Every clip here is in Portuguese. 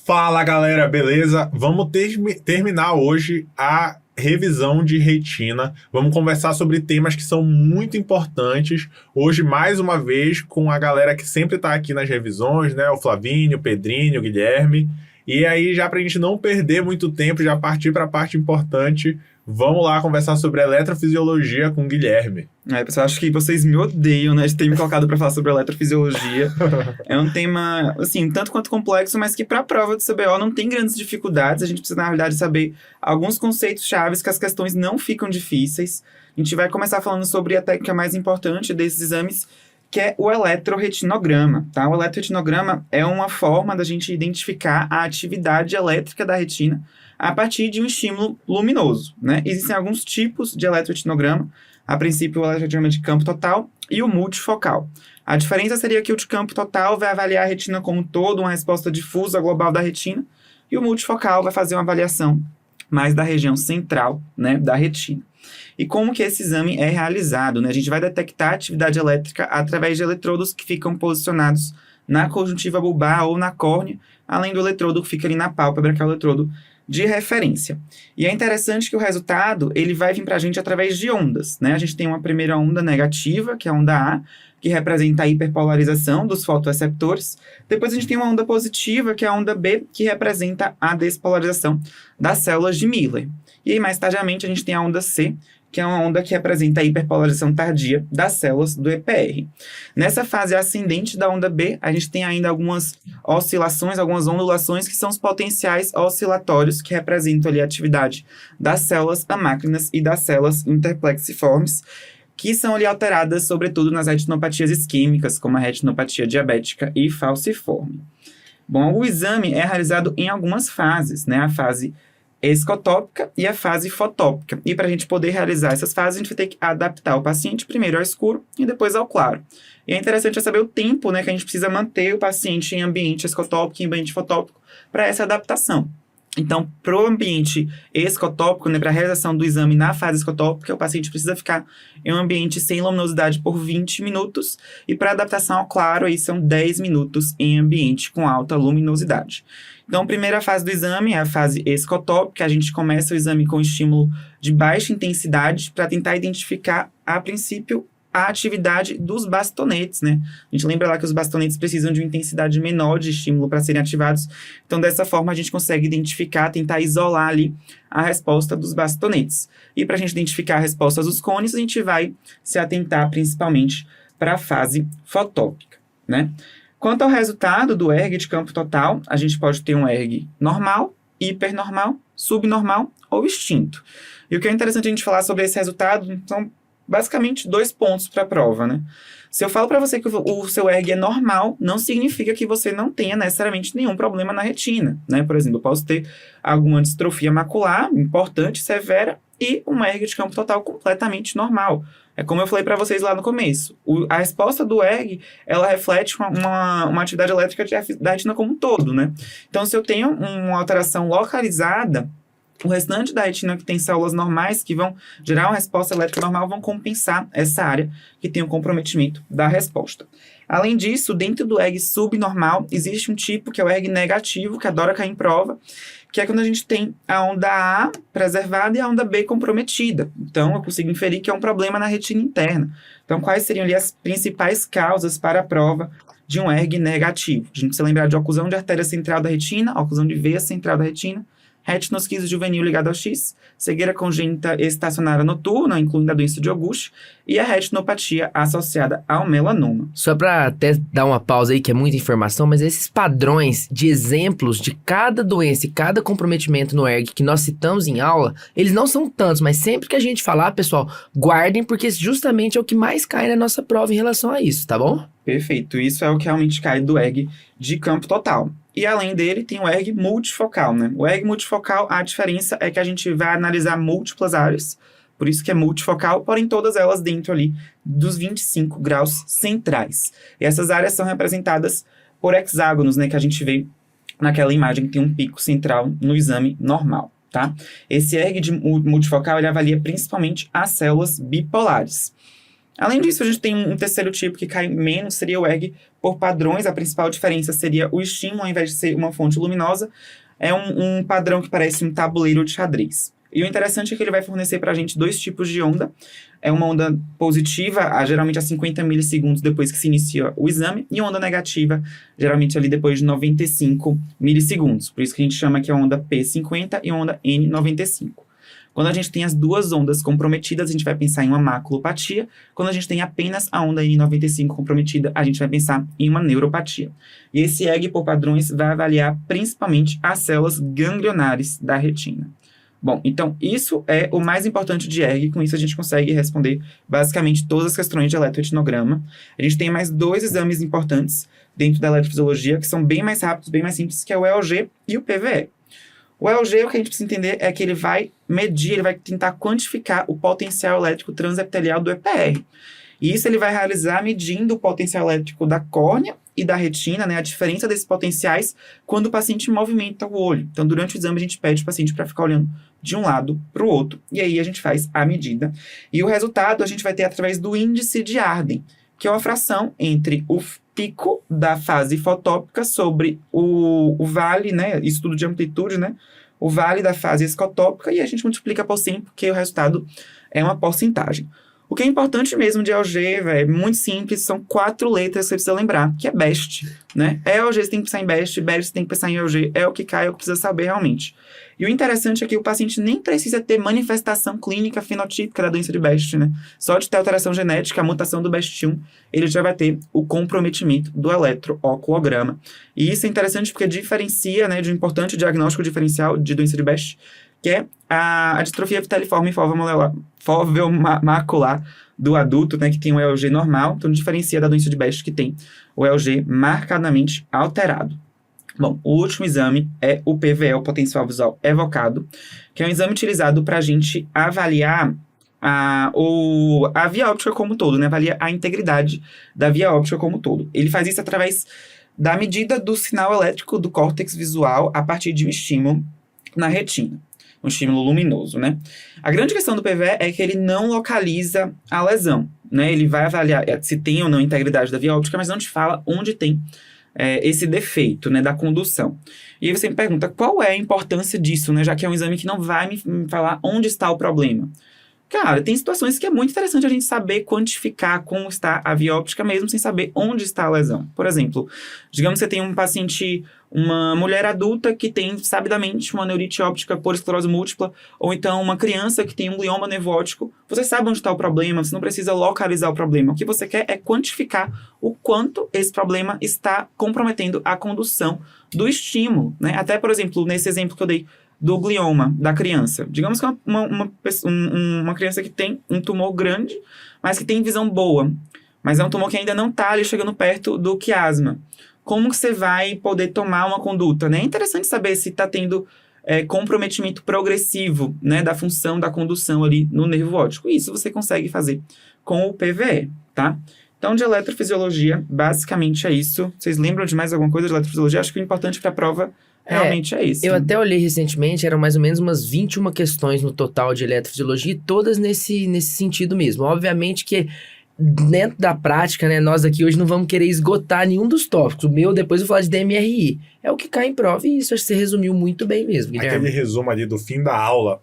Fala galera, beleza? Vamos terminar hoje a revisão de retina. Vamos conversar sobre temas que são muito importantes. Hoje, mais uma vez, com a galera que sempre está aqui nas revisões, né? O Flavinho, o Pedrinho, o Guilherme. E aí, já para a gente não perder muito tempo, já partir para a parte importante, vamos lá conversar sobre eletrofisiologia com o Guilherme. Pessoal, acho que vocês me odeiam, né, de ter me colocado para falar sobre eletrofisiologia. É um tema, assim, tanto quanto complexo, mas que para a prova do CBO não tem grandes dificuldades. A gente precisa, na realidade, saber alguns conceitos chaves que as questões não ficam difíceis. A gente vai começar falando sobre a técnica mais importante desses exames, que é o eletroretinograma, tá? O eletroretinograma é uma forma da gente identificar a atividade elétrica da retina a partir de um estímulo luminoso, né? Existem alguns tipos de eletroretinograma. A princípio, o eletroretinograma de campo total e o multifocal. A diferença seria que o de campo total vai avaliar a retina como um todo, uma resposta difusa global da retina, e o multifocal vai fazer uma avaliação mais da região central, né, da retina. E como que esse exame é realizado, né? A gente vai detectar a atividade elétrica através de eletrodos que ficam posicionados na conjuntiva bulbar ou na córnea, além do eletrodo que fica ali na pálpebra, que é o eletrodo de referência. E é interessante que o resultado ele vai vir para a gente através de ondas, né? A gente tem uma primeira onda negativa, que é a onda A, que representa a hiperpolarização dos fotoreceptores. Depois a gente tem uma onda positiva, que é a onda B, que representa a despolarização das células de Miller. E aí, mais tardiamente, a gente tem a onda C, que é uma onda que representa a hiperpolarização tardia das células do EPR. Nessa fase ascendente da onda B, a gente tem ainda algumas oscilações, algumas ondulações, que são os potenciais oscilatórios, que representam ali a atividade das células amácrinas e das células interplexiformes, que são ali alteradas, sobretudo nas retinopatias isquêmicas, como a retinopatia diabética e falciforme. Bom, o exame é realizado em algumas fases, né? A fase escotópica e a fase fotópica. E para a gente poder realizar essas fases, a gente vai ter que adaptar o paciente primeiro ao escuro e depois ao claro. E é interessante saber o tempo, né, que a gente precisa manter o paciente em ambiente escotópico e em ambiente fotópico para essa adaptação. Então, para o ambiente escotópico, né, para a realização do exame na fase escotópica, o paciente precisa ficar em um ambiente sem luminosidade por 20 minutos, e para a adaptação ao claro, aí são 10 minutos em ambiente com alta luminosidade. Então, a primeira fase do exame é a fase escotópica. A gente começa o exame com estímulo de baixa intensidade para tentar identificar, a princípio, a atividade dos bastonetes, né? A gente lembra lá que os bastonetes precisam de uma intensidade menor de estímulo para serem ativados. Então, dessa forma, a gente consegue identificar, tentar isolar ali a resposta dos bastonetes. E para a gente identificar a resposta dos cones, a gente vai se atentar principalmente para a fase fotópica, né? Quanto ao resultado do ERG de campo total, a gente pode ter um ERG normal, hipernormal, subnormal ou extinto. E o que é interessante a gente falar sobre esse resultado são basicamente 2 pontos para a prova, né? Se eu falo para você que o seu ERG é normal, não significa que você não tenha necessariamente nenhum problema na retina, né? Por exemplo, eu posso ter alguma distrofia macular importante, severa, e um ERG de campo total completamente normal. É como eu falei para vocês lá no começo. A resposta do ERG, ela reflete uma atividade elétrica da retina como um todo, né? Então, se eu tenho uma alteração localizada, o restante da retina que tem células normais que vão gerar uma resposta elétrica normal vão compensar essa área que tem o comprometimento da resposta. Além disso, dentro do ERG subnormal, existe um tipo que é o ERG negativo, que adora cair em prova, que é quando a gente tem a onda A preservada e a onda B comprometida. Então, eu consigo inferir que é um problema na retina interna. Então, quais seriam ali as principais causas para a prova de um ERG negativo? A gente precisa lembrar de oclusão de artéria central da retina, oclusão de veia central da retina, retinosquise juvenil ligada ao X, cegueira congênita estacionária noturna, incluindo a doença de Auguste, e a retinopatia associada ao melanoma. Só para até dar uma pausa aí, que é muita informação, mas esses padrões de exemplos de cada doença e cada comprometimento no ERG que nós citamos em aula, eles não são tantos, mas sempre que a gente falar, pessoal, guardem, porque justamente é o que mais cai na nossa prova em relação a isso, tá bom? Perfeito, isso é o que realmente cai do ERG de campo total. E além dele, tem o ERG multifocal, né? O ERG multifocal, a diferença é que a gente vai analisar múltiplas áreas, por isso que é multifocal, porém todas elas dentro ali dos 25 graus centrais. E essas áreas são representadas por hexágonos, né? Que a gente vê naquela imagem que tem um pico central no exame normal, tá? Esse ERG de multifocal, ele avalia principalmente as células bipolares. Além disso, a gente tem um terceiro tipo que cai menos, seria o ERG por padrões. A principal diferença seria o estímulo, ao invés de ser uma fonte luminosa, é um padrão que parece um tabuleiro de xadrez. E o interessante é que ele vai fornecer para a gente 2 tipos de onda. É uma onda positiva, geralmente a 50 milissegundos depois que se inicia o exame, e onda negativa, geralmente ali depois de 95 milissegundos. Por isso que a gente chama que é a onda P50 e a onda N95. Quando a gente tem as 2 ondas comprometidas, a gente vai pensar em uma maculopatia. Quando a gente tem apenas a onda N95 comprometida, a gente vai pensar em uma neuropatia. E esse ERG por padrões vai avaliar principalmente as células ganglionares da retina. Bom, então isso é o mais importante de ERG. Com isso a gente consegue responder basicamente todas as questões de eletroretinograma. A gente tem mais 2 exames importantes dentro da eletrofisiologia, que são bem mais rápidos, bem mais simples, que é o EOG e o PVE. O EOG, o que a gente precisa entender é que ele vai medir, ele vai tentar quantificar o potencial elétrico transepitelial do EPR. E isso ele vai realizar medindo o potencial elétrico da córnea e da retina, né, a diferença desses potenciais quando o paciente movimenta o olho. Então, durante o exame, a gente pede o paciente para ficar olhando de um lado para o outro, e aí a gente faz a medida. E o resultado a gente vai ter através do índice de Arden, que é uma fração entre o pico da fase fotópica sobre o vale, né, estudo de amplitude, né, o vale da fase escotópica, e a gente multiplica por 100, porque o resultado é uma porcentagem. O que é importante mesmo de EOG, é muito simples, são 4 letras que você precisa lembrar, que é BEST, né? EOG você tem que pensar em BEST, BEST você tem que pensar em EOG, é o que cai, é o que precisa saber realmente. E o interessante é que o paciente nem precisa ter manifestação clínica fenotípica da doença de BEST, né? Só de ter alteração genética, a mutação do BEST1, ele já vai ter o comprometimento do eletrooculograma. E isso é interessante porque diferencia, né, de um importante diagnóstico diferencial de doença de BEST, que é a distrofia viteliforme fóvel macular do adulto, né, que tem o EOG normal, então diferencia da doença de BEST que tem o EOG marcadamente alterado. Bom, o último exame é o PVE, o potencial visual evocado, que é um exame utilizado para a gente avaliar a via óptica como um todo, né, avalia a integridade da via óptica como um todo. Ele faz isso através da medida do sinal elétrico do córtex visual a partir de um estímulo na retina. Um estímulo luminoso, né? A grande questão do PVE é que ele não localiza a lesão, né? Ele vai avaliar se tem ou não integridade da via óptica, mas não te fala onde tem esse defeito, né, da condução. E aí você me pergunta, qual é a importância disso, né? Já que é um exame que não vai me falar onde está o problema. Cara, tem situações que é muito interessante a gente saber quantificar como está a via óptica mesmo sem saber onde está a lesão. Por exemplo, digamos que você tem um paciente, uma mulher adulta que tem sabidamente uma neurite óptica por esclerose múltipla, ou então uma criança que tem um glioma nevrótico. Você sabe onde está o problema, você não precisa localizar o problema. O que você quer é quantificar o quanto esse problema está comprometendo a condução do estímulo, né? Até, por exemplo, nesse exemplo que eu dei, do glioma da criança. Digamos que uma criança que tem um tumor grande, mas que tem visão boa. Mas é um tumor que ainda não está ali chegando perto do quiasma. Como que você vai poder tomar uma conduta, né? É interessante saber se está tendo comprometimento progressivo, né, da função da condução ali no nervo óptico. Isso você consegue fazer com o PVE, tá? Então, de eletrofisiologia, basicamente é isso. Vocês lembram de mais alguma coisa de eletrofisiologia? Acho que o importante para a prova realmente é isso. Eu até olhei recentemente, eram mais ou menos umas 21 questões no total de eletrofisiologia, e todas nesse sentido mesmo. Obviamente que dentro da prática, né, nós aqui hoje não vamos querer esgotar nenhum dos tópicos. O meu, depois eu vou falar de DMRI. É o que cai em prova, e isso acho que você resumiu muito bem mesmo, Guilherme. Aquele resumo ali do fim da aula,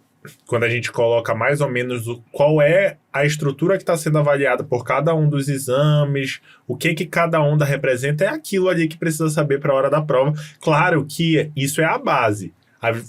quando a gente coloca mais ou menos qual é a estrutura que está sendo avaliada por cada um dos exames, o que cada onda representa, é aquilo ali que precisa saber para a hora da prova. Claro que isso é a base.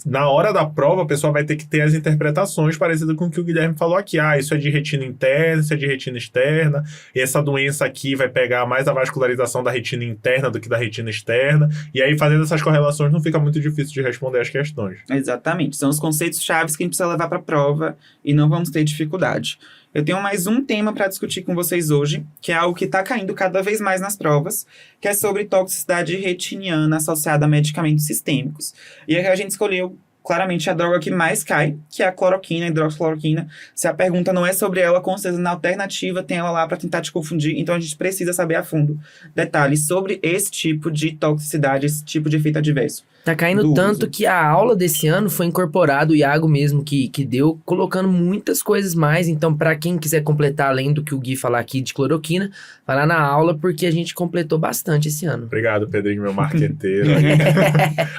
Na hora da prova, a pessoa vai ter que ter as interpretações parecidas com o que o Guilherme falou aqui. Isso é de retina interna, isso é de retina externa. E essa doença aqui vai pegar mais a vascularização da retina interna do que da retina externa. E aí, fazendo essas correlações, não fica muito difícil de responder as questões. Exatamente. São os conceitos chaves que a gente precisa levar para a prova e não vamos ter dificuldade. Eu tenho mais um tema para discutir com vocês hoje, que é algo que está caindo cada vez mais nas provas, que é sobre toxicidade retiniana associada a medicamentos sistêmicos. E aí a gente escolheu claramente a droga que mais cai, que é a cloroquina, a hidroxicloroquina. Se a pergunta não é sobre ela, com certeza na alternativa tem ela lá para tentar te confundir. Então a gente precisa saber a fundo detalhes sobre esse tipo de toxicidade, esse tipo de efeito adverso. Tá caindo tanto que a aula desse ano foi incorporado, o Iago mesmo que deu, colocando muitas coisas mais. Então, pra quem quiser completar, além do que o Gui falar aqui de cloroquina, vai lá na aula, porque a gente completou bastante esse ano. Obrigado, Pedrinho, meu marqueteiro.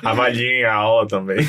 Avaliem a aula também.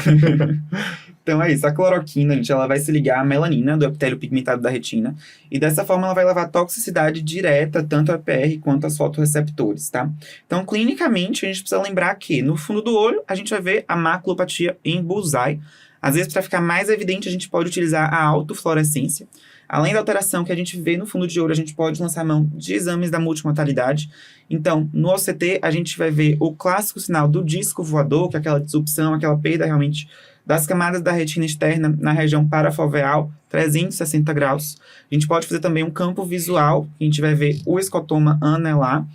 Então é isso, a cloroquina, gente, ela vai se ligar à melanina do epitélio pigmentado da retina e dessa forma ela vai levar toxicidade direta tanto ao EPR quanto aos fotorreceptores, tá? Então, clinicamente, a gente precisa lembrar que no fundo do olho a gente vai ver a maculopatia em bullseye. Às vezes, para ficar mais evidente, a gente pode utilizar a autofluorescência. Além da alteração que a gente vê no fundo de olho, a gente pode lançar mão de exames da multimodalidade. Então, no OCT, a gente vai ver o clássico sinal do disco voador, que é aquela disrupção, aquela perda realmente das camadas da retina externa na região parafoveal, 360 graus. A gente pode fazer também um campo visual, que a gente vai ver o escotoma anelar.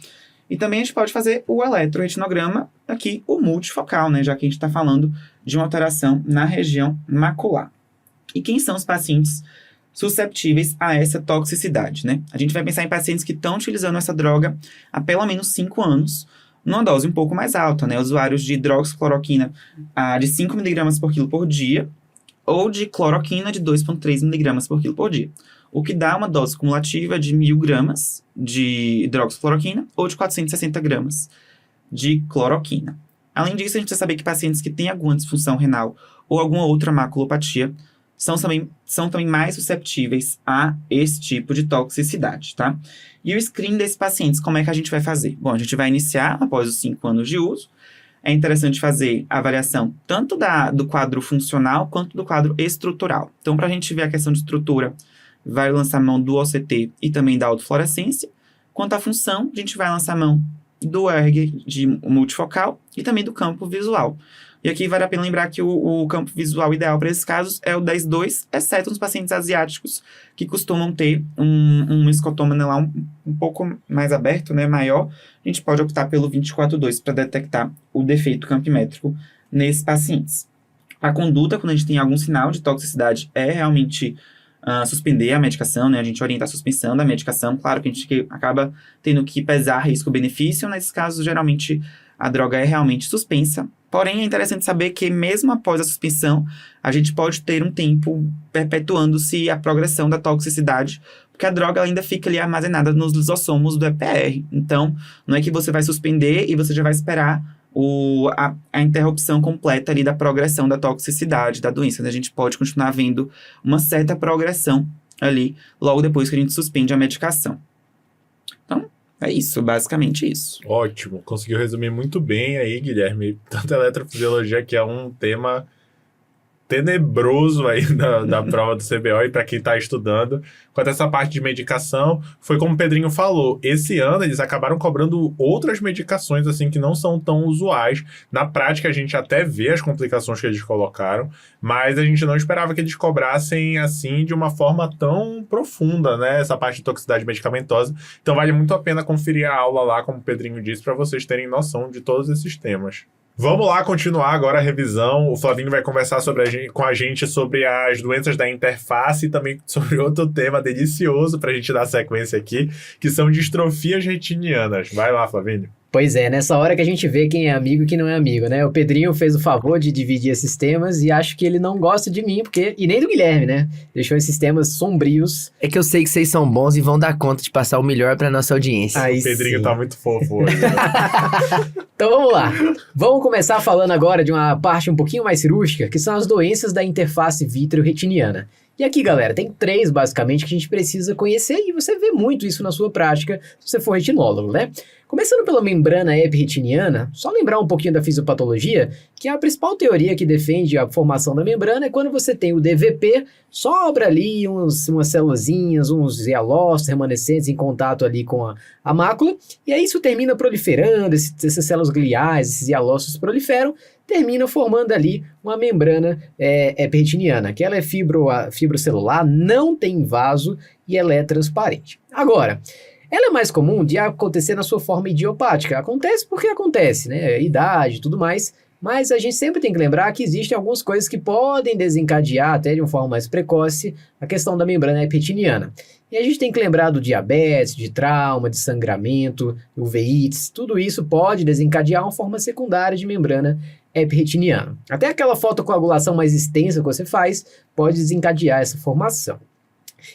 E também a gente pode fazer o eletroretinograma, aqui o multifocal, né, já que a gente está falando de uma alteração na região macular. E quem são os pacientes susceptíveis a essa toxicidade, né? A gente vai pensar em pacientes que estão utilizando essa droga há pelo menos 5 anos, numa dose um pouco mais alta, né? Usuários de hidroxicloroquina de 5 mg por quilo por dia, ou de cloroquina de 2,3 mg por quilo por dia. O que dá uma dose cumulativa de 1.000 gramas de hidroxicloroquina ou de 460 gramas de cloroquina. Além disso, a gente precisa saber que pacientes que têm alguma disfunção renal ou alguma outra maculopatia são também mais susceptíveis a esse tipo de toxicidade, tá? E o screen desses pacientes, como é que a gente vai fazer? Bom, a gente vai iniciar após os 5 anos de uso. É interessante fazer a avaliação tanto do quadro funcional quanto do quadro estrutural. Então, para a gente ver a questão de estrutura, vai lançar mão do OCT e também da autofluorescência. Quanto à função, a gente vai lançar mão do ERG de multifocal e também do campo visual. E aqui vale a pena lembrar que o campo visual ideal para esses casos é o 10-2, exceto nos pacientes asiáticos, que costumam ter um escotoma anelar um pouco mais aberto, né, maior. A gente pode optar pelo 24-2 para detectar o defeito campimétrico nesses pacientes. A conduta, quando a gente tem algum sinal de toxicidade, é realmente suspender a medicação, né? A gente orienta a suspensão da medicação. Claro que a gente acaba tendo que pesar risco-benefício. Nesses casos, geralmente, a droga é realmente suspensa. Porém, é interessante saber que mesmo após a suspensão, a gente pode ter um tempo perpetuando-se a progressão da toxicidade, porque a droga ainda fica ali armazenada nos lisossomos do EPR. Então, não é que você vai suspender e você já vai esperar a interrupção completa ali da progressão da toxicidade da doença. A gente pode continuar vendo uma certa progressão ali logo depois que a gente suspende a medicação. Então, é isso, basicamente isso. Ótimo, conseguiu resumir muito bem aí, Guilherme. Tanto a eletrofisiologia, que é um tema tenebroso aí da prova do CBO e para quem está estudando, quanto a essa parte de medicação, foi como o Pedrinho falou, esse ano eles acabaram cobrando outras medicações assim que não são tão usuais. Na prática a gente até vê as complicações que eles colocaram, mas a gente não esperava que eles cobrassem assim de uma forma tão profunda, né, essa parte de toxicidade medicamentosa. Então vale muito a pena conferir a aula lá, como o Pedrinho disse, para vocês terem noção de todos esses temas. Vamos lá continuar agora a revisão. O Flavinho vai conversar com a gente sobre as doenças da interface e também sobre outro tema delicioso para a gente dar sequência aqui, que são distrofias retinianas. Vai lá, Flavinho. Pois é, nessa hora que a gente vê quem é amigo e quem não é amigo, né? O Pedrinho fez o favor de dividir esses temas e acho que ele não gosta de mim, e nem do Guilherme, né? Deixou esses temas sombrios. É que eu sei que vocês são bons e vão dar conta de passar o melhor pra nossa audiência. Aí O Pedrinho sim. tá muito fofo hoje. Né? Então vamos lá. Vamos começar falando agora de uma parte um pouquinho mais cirúrgica, que são as doenças da interface vítreo-retiniana. E aqui, galera, tem 3 basicamente que a gente precisa conhecer e você vê muito isso na sua prática se você for retinólogo, né? Começando pela membrana epretiniana, só lembrar um pouquinho da fisiopatologia, que a principal teoria que defende a formação da membrana é quando você tem o DVP, sobra ali umas célulazinhas, uns hialócitos remanescentes em contato ali com a mácula, e aí isso termina proliferando, essas células gliais, esses hialócitos proliferam, termina formando ali uma membrana epretiniana, que ela é fibrocelular, não tem vaso e ela é transparente. Agora, ela é mais comum de acontecer na sua forma idiopática. Acontece porque acontece, né? Idade e tudo mais. Mas a gente sempre tem que lembrar que existem algumas coisas que podem desencadear, até de uma forma mais precoce, a questão da membrana epiteliana. E a gente tem que lembrar do diabetes, de trauma, de sangramento, uveites, tudo isso pode desencadear uma forma secundária de membrana epiteliana. Até aquela fotocoagulação mais extensa que você faz pode desencadear essa formação.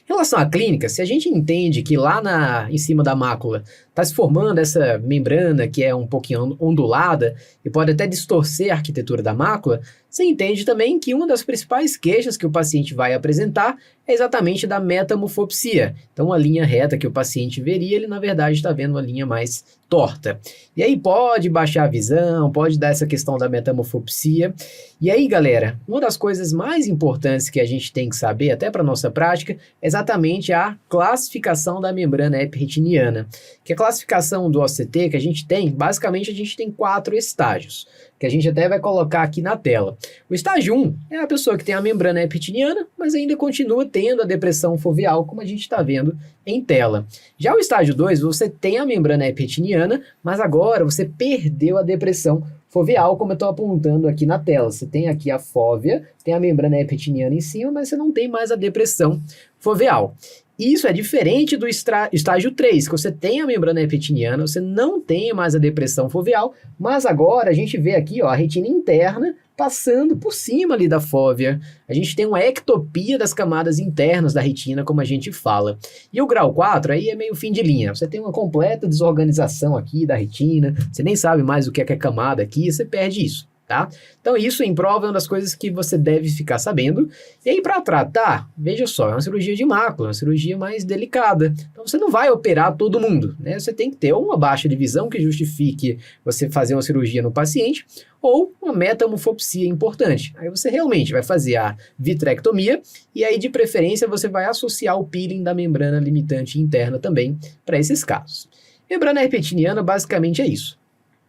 Em relação à clínica, se a gente entende que lá em cima da mácula está se formando essa membrana que é um pouquinho ondulada e pode até distorcer a arquitetura da mácula, você entende também que uma das principais queixas que o paciente vai apresentar é exatamente da metamorfopsia. Então, a linha reta que o paciente veria, ele na verdade está vendo uma linha mais torta. E aí pode baixar a visão, pode dar essa questão da metamorfopsia. E aí, galera, uma das coisas mais importantes que a gente tem que saber, até para nossa prática, é exatamente a classificação da membrana epiteliana. Que a classificação do OCT que a gente tem, basicamente a gente tem 4 estágios, que a gente até vai colocar aqui na tela. O estágio 1 é a pessoa que tem a membrana epiteliana, mas ainda continua tendo a depressão foveal, como a gente está vendo em tela. Já o estágio 2, você tem a membrana epiteliana, mas agora você perdeu a depressão foveal, como eu estou apontando aqui na tela. Você tem aqui a fóvea, tem a membrana epiteliana em cima, mas você não tem mais a depressão foveal. Isso é diferente do estágio 3, que você tem a membrana epiteliana, você não tem mais a depressão foveal, mas agora a gente vê aqui ó, a retina interna passando por cima ali da fóvea. A gente tem uma ectopia das camadas internas da retina, como a gente fala. E o grau 4 aí é meio fim de linha. Você tem uma completa desorganização aqui da retina, você nem sabe mais o que é camada aqui, você perde isso. Tá? Então isso em prova é uma das coisas que você deve ficar sabendo. E aí para tratar, veja só, é uma cirurgia de mácula, uma cirurgia mais delicada. Então você não vai operar todo mundo, né? Você tem que ter uma baixa de visão que justifique você fazer uma cirurgia no paciente ou uma metamorfopsia importante. Aí você realmente vai fazer a vitrectomia e aí de preferência você vai associar o peeling da membrana limitante interna também para esses casos. Membrana epiteliana basicamente é isso.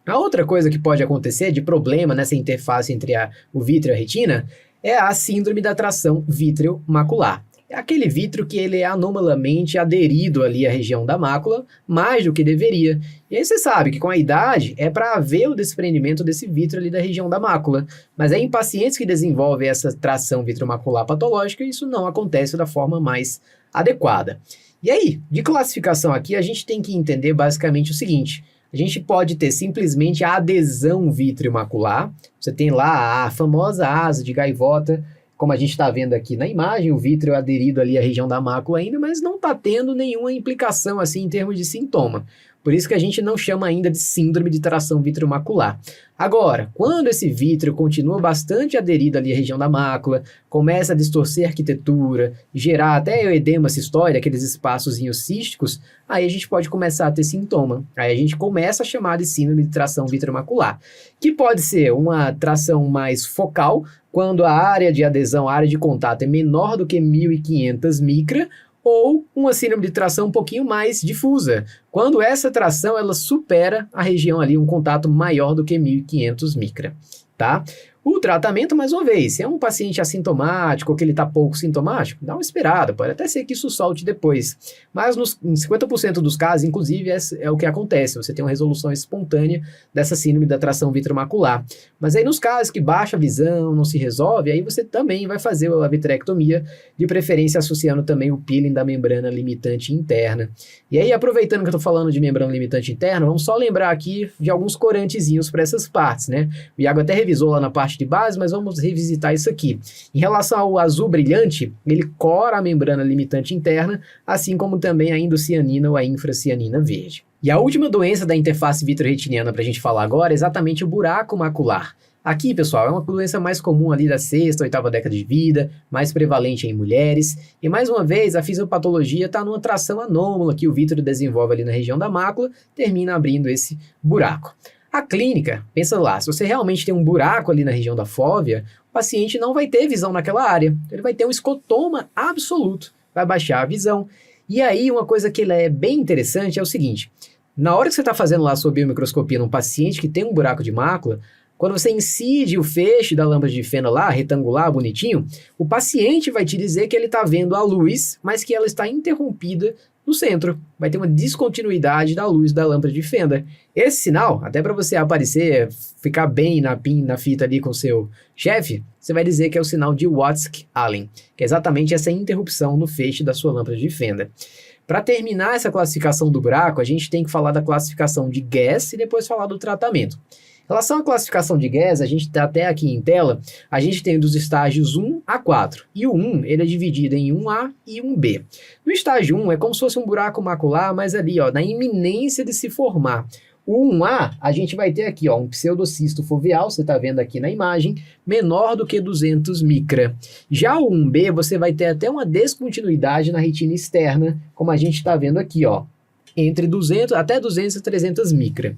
A outra coisa que pode acontecer de problema nessa interface entre o vítreo e a retina é a síndrome da tração vítreo-macular. É aquele vítreo que ele é anomalamente aderido ali à região da mácula, mais do que deveria. E aí você sabe que com a idade é para haver o desprendimento desse vítreo ali da região da mácula. Mas aí em pacientes que desenvolvem essa tração vítreo-macular patológica, isso não acontece da forma mais adequada. E aí, de classificação aqui, a gente tem que entender basicamente o seguinte: a gente pode ter simplesmente a adesão vítreo-macular. Você tem lá a famosa asa de gaivota, como a gente está vendo aqui na imagem, o vítreo aderido ali à região da mácula ainda, mas não está tendo nenhuma implicação assim em termos de sintoma. Por isso que a gente não chama ainda de síndrome de tração vítreo-macular. Agora, quando esse vítreo continua bastante aderido ali à região da mácula, começa a distorcer a arquitetura, gerar até o edema cistóide, aqueles espaçozinhos císticos, aí a gente pode começar a ter sintoma. Aí a gente começa a chamar de síndrome de tração vítreo-macular, que pode ser uma tração mais focal, quando a área de adesão, a área de contato é menor do que 1.500 micra, ou uma síndrome de tração um pouquinho mais difusa, quando essa tração ela supera a região ali, um contato maior do que 1.500 micra, tá? O tratamento, mais uma vez, se é um paciente assintomático ou que ele está pouco sintomático, dá uma esperada, pode até ser que isso solte depois. Mas em 50% dos casos, inclusive, é o que acontece, você tem uma resolução espontânea dessa síndrome da tração vítreo-macular. Mas aí nos casos que baixa a visão, não se resolve, aí você também vai fazer a vitrectomia, de preferência associando também o peeling da membrana limitante interna. E aí, aproveitando que eu estou falando de membrana limitante interna, vamos só lembrar aqui de alguns corantezinhos para essas partes, né? O Iago até revisou lá na parte de base, mas vamos revisitar isso aqui. Em relação ao azul brilhante, ele cora a membrana limitante interna, assim como também a indocianina ou a infracianina verde. E a última doença da interface vitreoretiniana para a gente falar agora é exatamente o buraco macular. Aqui, pessoal, é uma doença mais comum ali da 6ª, 8ª década de vida, mais prevalente em mulheres. E mais uma vez, a fisiopatologia está numa tração anômala que o vítreo desenvolve ali na região da mácula, termina abrindo esse buraco. A clínica, pensa lá, se você realmente tem um buraco ali na região da fóvea, o paciente não vai ter visão naquela área. Ele vai ter um escotoma absoluto, vai baixar a visão. E aí, uma coisa que é bem interessante é o seguinte: na hora que você está fazendo lá a sua biomicroscopia num paciente que tem um buraco de mácula, quando você incide o feixe da lâmpada de fenda lá, retangular, bonitinho, o paciente vai te dizer que ele está vendo a luz, mas que ela está interrompida no centro. Vai ter uma descontinuidade da luz da lâmpada de fenda. Esse sinal, até para você aparecer, ficar bem na fita ali com o seu chefe, você vai dizer que é o sinal de Watkins-Allen, que é exatamente essa interrupção no feixe da sua lâmpada de fenda. Para terminar essa classificação do buraco, a gente tem que falar da classificação de Guess e depois falar do tratamento. Em relação à classificação de Guess, a gente está até aqui em tela, a gente tem dos estágios 1 a 4. E o 1, ele é dividido em 1A e 1B. No estágio 1, é como se fosse um buraco macular, mas ali, ó, na iminência de se formar. O 1A, a gente vai ter aqui, ó, um pseudocisto foveal, você está vendo aqui na imagem, menor do que 200 micra. Já o 1B, você vai ter até uma descontinuidade na retina externa, como a gente está vendo aqui, ó, entre 200 até 200 e 300 micra.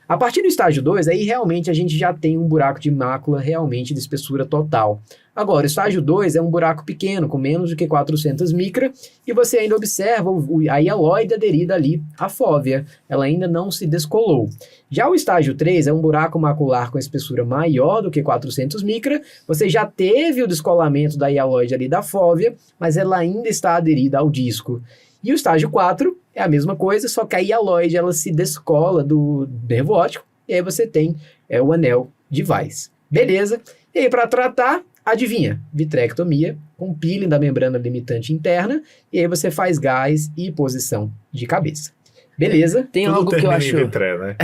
A partir do estágio 2, aí realmente a gente já tem um buraco de mácula realmente de espessura total. Agora, o estágio 2 é um buraco pequeno, com menos do que 400 micra, e você ainda observa a hialoide aderida ali à fóvea. Ela ainda não se descolou. Já o estágio 3 é um buraco macular com espessura maior do que 400 micra, você já teve o descolamento da hialoide ali da fóvea, mas ela ainda está aderida ao disco. E o estágio 4 é a mesma coisa, só que a hialoide ela se descola do nervo óptico, e aí você tem o anel de Weiss. Beleza? E aí, para tratar, adivinha? Vitrectomia com peeling da membrana limitante interna, e aí você faz gás e posição de cabeça. Beleza? Tem Tudo algo que eu termina em acho... vitré, né?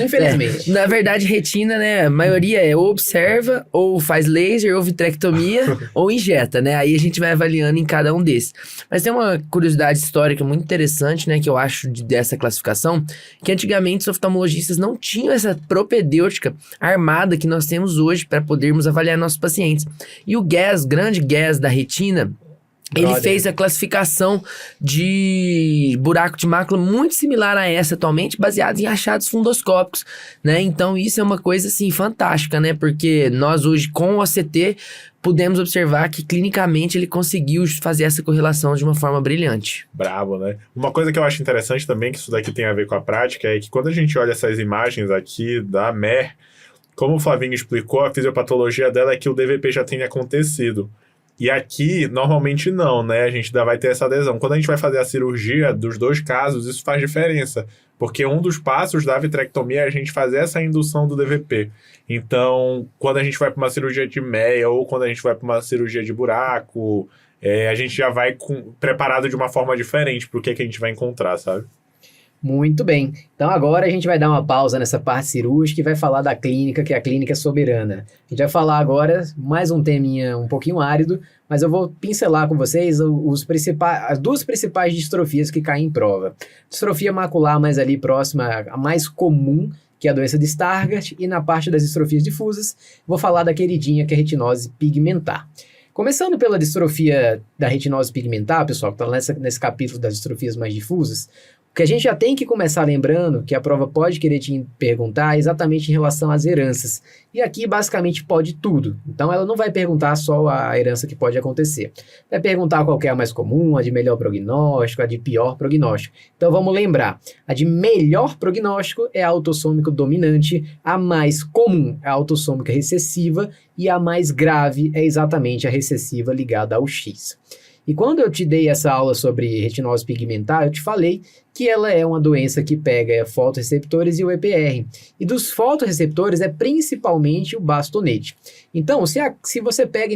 Infelizmente. Na verdade, retina, né, a maioria é ou observa, ou faz laser, ou vitrectomia, ou injeta, né? Aí a gente vai avaliando em cada um desses. Mas tem uma curiosidade histórica muito interessante, né, que eu acho dessa classificação, que antigamente os oftalmologistas não tinham essa propedêutica armada que nós temos hoje para podermos avaliar nossos pacientes. E o Guess, grande Guess da retina, ele fez a classificação de buraco de mácula muito similar a essa atualmente, baseados em achados fundoscópicos, né? Então isso é uma coisa, assim, fantástica, né? Porque nós hoje, com o OCT, pudemos observar que clinicamente ele conseguiu fazer essa correlação de uma forma brilhante. Bravo, né? Uma coisa que eu acho interessante também, que isso daqui tem a ver com a prática, é que quando a gente olha essas imagens aqui da MER, como o Flavinho explicou, a fisiopatologia dela é que o DVP já tenha acontecido. E aqui, normalmente não, né? A gente ainda vai ter essa adesão. Quando a gente vai fazer a cirurgia dos dois casos, isso faz diferença. Porque um dos passos da vitrectomia é a gente fazer essa indução do DVP. Então, quando a gente vai para uma cirurgia de meia ou quando a gente vai para uma cirurgia de buraco, a gente já vai preparado de uma forma diferente para o que a gente vai encontrar, sabe? Muito bem. Então agora a gente vai dar uma pausa nessa parte cirúrgica e vai falar da clínica, que é a clínica soberana. A gente vai falar agora mais um teminha um pouquinho árido, mas eu vou pincelar com vocês as duas principais distrofias que caem em prova. Distrofia macular mais ali próxima, a mais comum, que é a doença de Stargardt, e na parte das distrofias difusas, vou falar da queridinha, que é a retinose pigmentar. Começando pela distrofia da retinose pigmentar, pessoal, que está nesse capítulo das distrofias mais difusas, o que a gente já tem que começar lembrando, que a prova pode querer te perguntar, é exatamente em relação às heranças. E aqui, basicamente, pode tudo. Então, ela não vai perguntar só a herança que pode acontecer. Vai perguntar qual que é a mais comum, a de melhor prognóstico, a de pior prognóstico. Então, vamos lembrar. A de melhor prognóstico é a autossômico dominante, a mais comum é a autossômica recessiva e a mais grave é exatamente a recessiva ligada ao X. E quando eu te dei essa aula sobre retinose pigmentar, eu te falei que ela é uma doença que pega fotorreceptores e o EPR. E dos fotorreceptores é principalmente o bastonete. Então, se você pega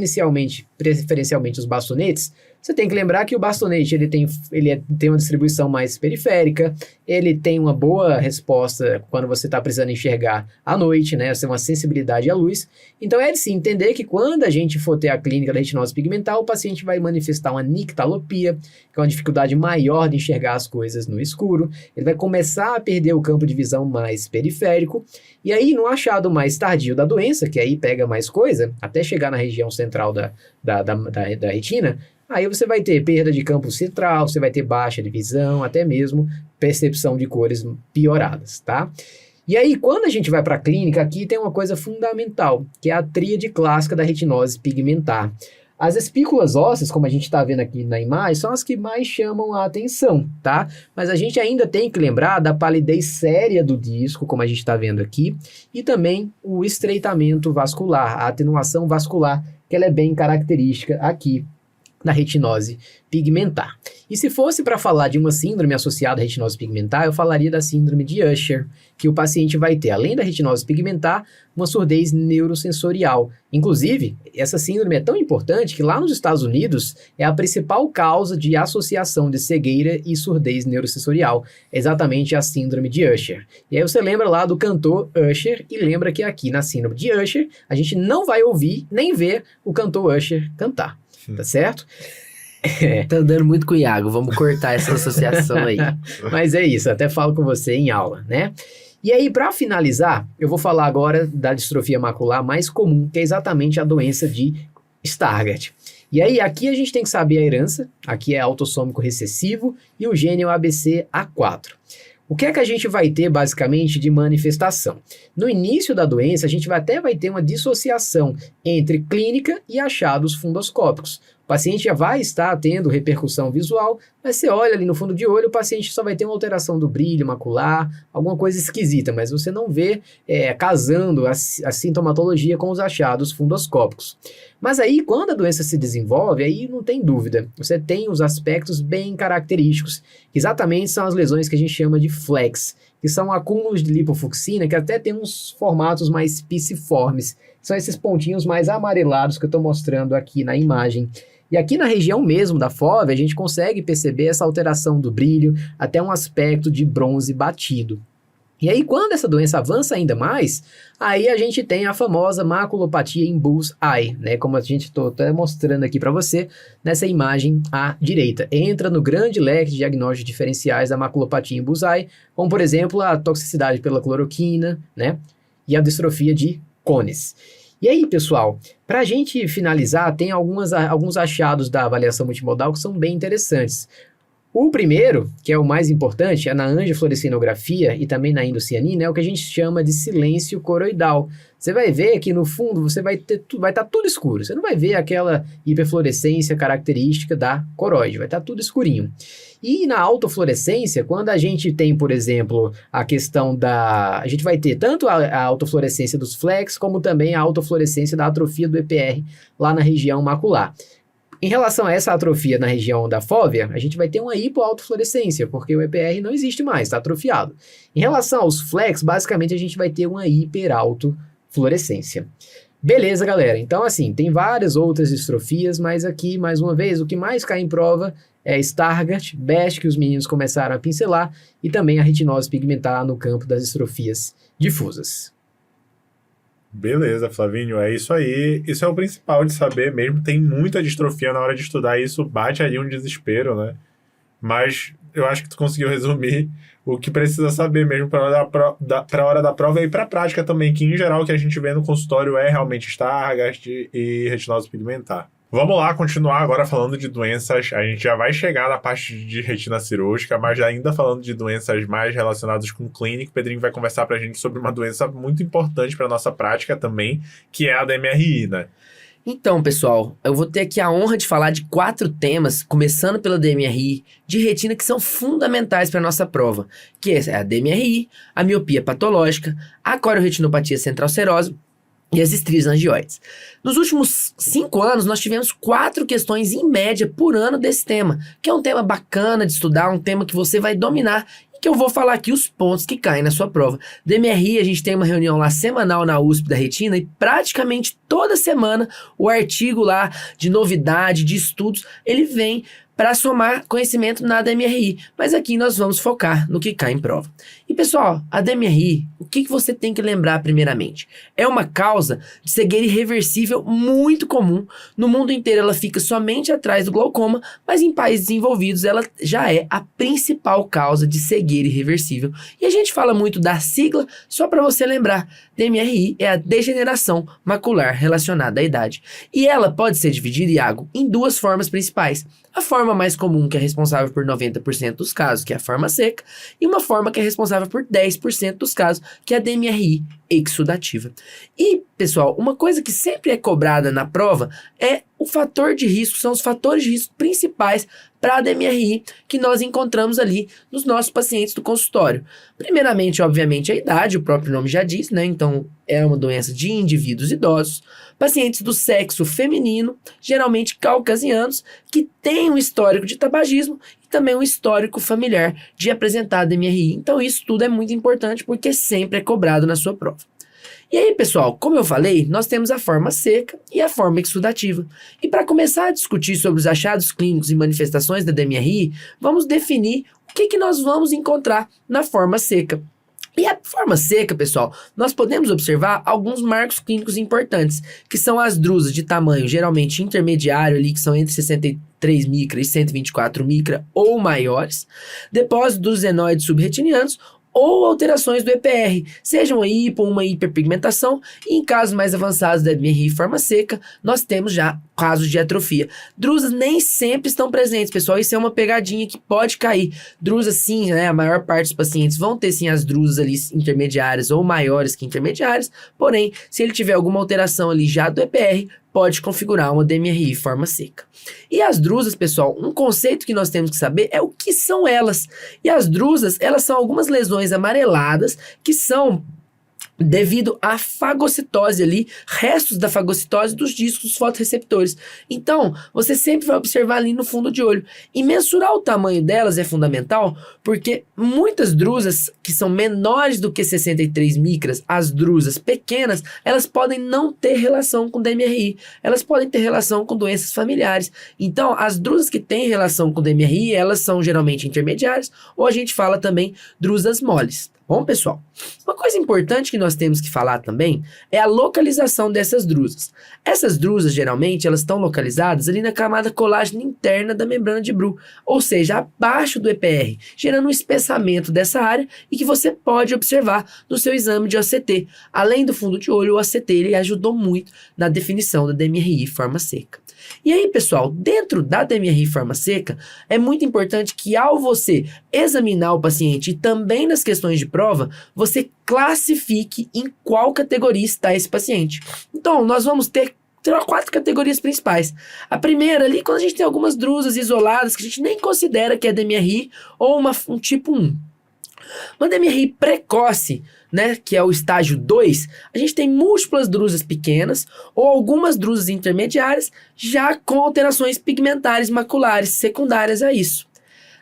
preferencialmente os bastonetes, você tem que lembrar que o bastonete ele tem uma distribuição mais periférica, ele tem uma boa resposta quando você está precisando enxergar à noite, né? Você tem uma sensibilidade à luz. Então é de se entender que quando a gente for ter a clínica da retinose pigmentar, o paciente vai manifestar uma nictalopia, que é uma dificuldade maior de enxergar as coisas no escuro. Ele vai começar a perder o campo de visão mais periférico. E aí, no achado mais tardio da doença, que aí pega mais coisa, até chegar na região central da retina, aí você vai ter perda de campo central, você vai ter baixa de visão, até mesmo percepção de cores pioradas, tá? E aí, quando a gente vai para a clínica, aqui tem uma coisa fundamental, que é a tríade clássica da retinose pigmentar. As espículas ósseas, como a gente está vendo aqui na imagem, são as que mais chamam a atenção, tá? Mas a gente ainda tem que lembrar da palidez séria do disco, como a gente está vendo aqui, e também o estreitamento vascular, a atenuação vascular, que ela é bem característica aqui na retinose pigmentar. E se fosse para falar de uma síndrome associada à retinose pigmentar, eu falaria da síndrome de Usher, que o paciente vai ter, além da retinose pigmentar, uma surdez neurosensorial. Inclusive, essa síndrome é tão importante que lá nos Estados Unidos é a principal causa de associação de cegueira e surdez neurosensorial, exatamente a síndrome de Usher. E aí você lembra lá do cantor Usher e lembra que aqui na síndrome de Usher a gente não vai ouvir nem ver o cantor Usher cantar. Tá certo? Tá andando muito com o Iago, vamos cortar essa associação aí. Mas é isso, até falo com você em aula, né? E aí, para finalizar, eu vou falar agora da distrofia macular mais comum, que é exatamente a doença de Stargardt. E aí, aqui a gente tem que saber a herança, aqui é autossômico recessivo e o gene é o ABCA4. O que é que a gente vai ter, basicamente, de manifestação? No início da doença, a gente até vai ter uma dissociação entre clínica e achados fundoscópicos. O paciente já vai estar tendo repercussão visual, mas você olha ali no fundo de olho, o paciente só vai ter uma alteração do brilho macular, alguma coisa esquisita, mas você não vê casando a sintomatologia com os achados fundoscópicos. Mas aí, quando a doença se desenvolve, aí não tem dúvida, você tem os aspectos bem característicos, que exatamente são as lesões que a gente chama de flex, que são acúmulos de lipofucsina, que até tem uns formatos mais piciformes, são esses pontinhos mais amarelados que eu estou mostrando aqui na imagem. E aqui na região mesmo da fóvea, a gente consegue perceber essa alteração do brilho, até um aspecto de bronze batido. E aí, quando essa doença avança ainda mais, aí a gente tem a famosa maculopatia em bull's-eye, né? Como a gente está até mostrando aqui para você, nessa imagem à direita. Entra no grande leque de diagnósticos diferenciais da maculopatia em bull's-eye, como, por exemplo, a toxicidade pela cloroquina, né? E a distrofia de Cones. E aí, pessoal, para a gente finalizar, tem alguns achados da avaliação multimodal que são bem interessantes. O primeiro, que é o mais importante, é na angiofluorescinografia e também na indocianina, é o que a gente chama de silêncio coroidal. Você vai ver que no fundo você vai estar tudo escuro. Você não vai ver aquela hiperfluorescência característica da coroide, vai estar tudo escurinho. E na autofluorescência, quando a gente tem, por exemplo, a questão da... A gente vai ter tanto a autofluorescência dos flex, como também a autofluorescência da atrofia do EPR lá na região macular. Em relação a essa atrofia na região da fóvea, a gente vai ter uma hipoautofluorescência, porque o EPR não existe mais, está atrofiado. Em relação aos flex, basicamente a gente vai ter uma hiperautofluorescência. Beleza, galera? Então, assim, tem várias outras distrofias, mas aqui, mais uma vez, o que mais cai em prova é Stargardt, BEST, que os meninos começaram a pincelar, e também a retinose pigmentar no campo das distrofias difusas. Beleza, Flavinho, é isso aí. Isso é o principal de saber mesmo. Tem muita distrofia na hora de estudar isso, bate ali um desespero, né? Mas eu acho que tu conseguiu resumir o que precisa saber mesmo para a hora da prova e para a prática também, que em geral o que a gente vê no consultório é realmente Stargardt e retinose pigmentar. Vamos lá, continuar agora falando de doenças. A gente já vai chegar na parte de retina cirúrgica, mas ainda falando de doenças mais relacionadas com clínica. O Pedrinho vai conversar pra gente sobre uma doença muito importante para nossa prática também, que é a DMRI, né? Então, pessoal, eu vou ter aqui a honra de falar de 4 temas, começando pela DMRI, de retina, que são fundamentais para a nossa prova, que é a DMRI, a miopia patológica, a coriorretinopatia central serosa e as estrias angioides. Nos últimos 5 anos, nós tivemos 4 questões em média por ano desse tema, que é um tema bacana de estudar, um tema que você vai dominar e que eu vou falar aqui os pontos que caem na sua prova. DMRI, a gente tem uma reunião lá semanal na USP da retina e praticamente toda semana o artigo lá de novidade, de estudos, ele vem para somar conhecimento na DMRI, mas aqui nós vamos focar no que cai em prova. E pessoal, a DMRI, o que você tem que lembrar primeiramente? É uma causa de cegueira irreversível muito comum. No mundo inteiro ela fica somente atrás do glaucoma, mas em países desenvolvidos ela já é a principal causa de cegueira irreversível. E a gente fala muito da sigla, só para você lembrar, DMRI é a degeneração macular relacionada à idade. E ela pode ser dividida, Iago, em 2 formas principais. A forma mais comum, que é responsável por 90% dos casos, que é a forma seca, e uma forma que é responsável por 10% dos casos, que é a DMRI exudativa. E, pessoal, uma coisa que sempre é cobrada na prova é o fator de risco, são os fatores de risco principais para a DMRI que nós encontramos ali nos nossos pacientes do consultório. Primeiramente, obviamente, a idade, o próprio nome já diz, né? Então, é uma doença de indivíduos idosos, pacientes do sexo feminino, geralmente caucasianos, que têm um histórico de tabagismo e também um histórico familiar de apresentar DMRI. Então, isso tudo é muito importante porque sempre é cobrado na sua prova. E aí, pessoal, como eu falei, nós temos a forma seca e a forma exudativa. E para começar a discutir sobre os achados clínicos e manifestações da DMRI, vamos definir o que nós vamos encontrar na forma seca. E a forma seca, pessoal, nós podemos observar alguns marcos clínicos importantes, que são as drusas de tamanho geralmente intermediário ali, que são entre 63 micra e 124 micra ou maiores, depósito dos xenóides subretinianos, ou alterações do EPR, sejam aí por uma hiperpigmentação, e em casos mais avançados da DMRI forma seca, nós temos já casos de atrofia. Drusas nem sempre estão presentes, pessoal, isso é uma pegadinha que pode cair. Drusas sim, né, a maior parte dos pacientes vão ter sim as drusas ali intermediárias ou maiores que intermediárias, porém, se ele tiver alguma alteração ali já do EPR, pode configurar uma DMRI forma seca. E as drusas, pessoal, um conceito que nós temos que saber é o que são elas. E as drusas, elas são algumas lesões amareladas que são devido à fagocitose ali, restos da fagocitose dos discos fotorreceptores. Então, você sempre vai observar ali no fundo de olho. E mensurar o tamanho delas é fundamental, porque muitas drusas que são menores do que 63 micras, as drusas pequenas, elas podem não ter relação com DMRI. Elas podem ter relação com doenças familiares. Então, as drusas que têm relação com DMRI, elas são geralmente intermediárias, ou a gente fala também drusas moles. Bom, pessoal, uma coisa importante que nós temos que falar também é a localização dessas drusas. Essas drusas, geralmente, elas estão localizadas ali na camada colágena interna da membrana de Bruch, ou seja, abaixo do EPR, gerando um espessamento dessa área e que você pode observar no seu exame de OCT. Além do fundo de olho, o OCT ele ajudou muito na definição da DMRI forma seca. E aí, pessoal, dentro da DMRI forma seca, é muito importante que ao você examinar o paciente e também nas questões de prova, você classifique em qual categoria está esse paciente. Então, nós vamos ter 4 categorias principais. A primeira ali, quando a gente tem algumas drusas isoladas que a gente nem considera que é DMRI ou um tipo 1. Uma DMRI precoce, né, que é o estágio 2, a gente tem múltiplas drusas pequenas ou algumas drusas intermediárias já com alterações pigmentares maculares secundárias a isso.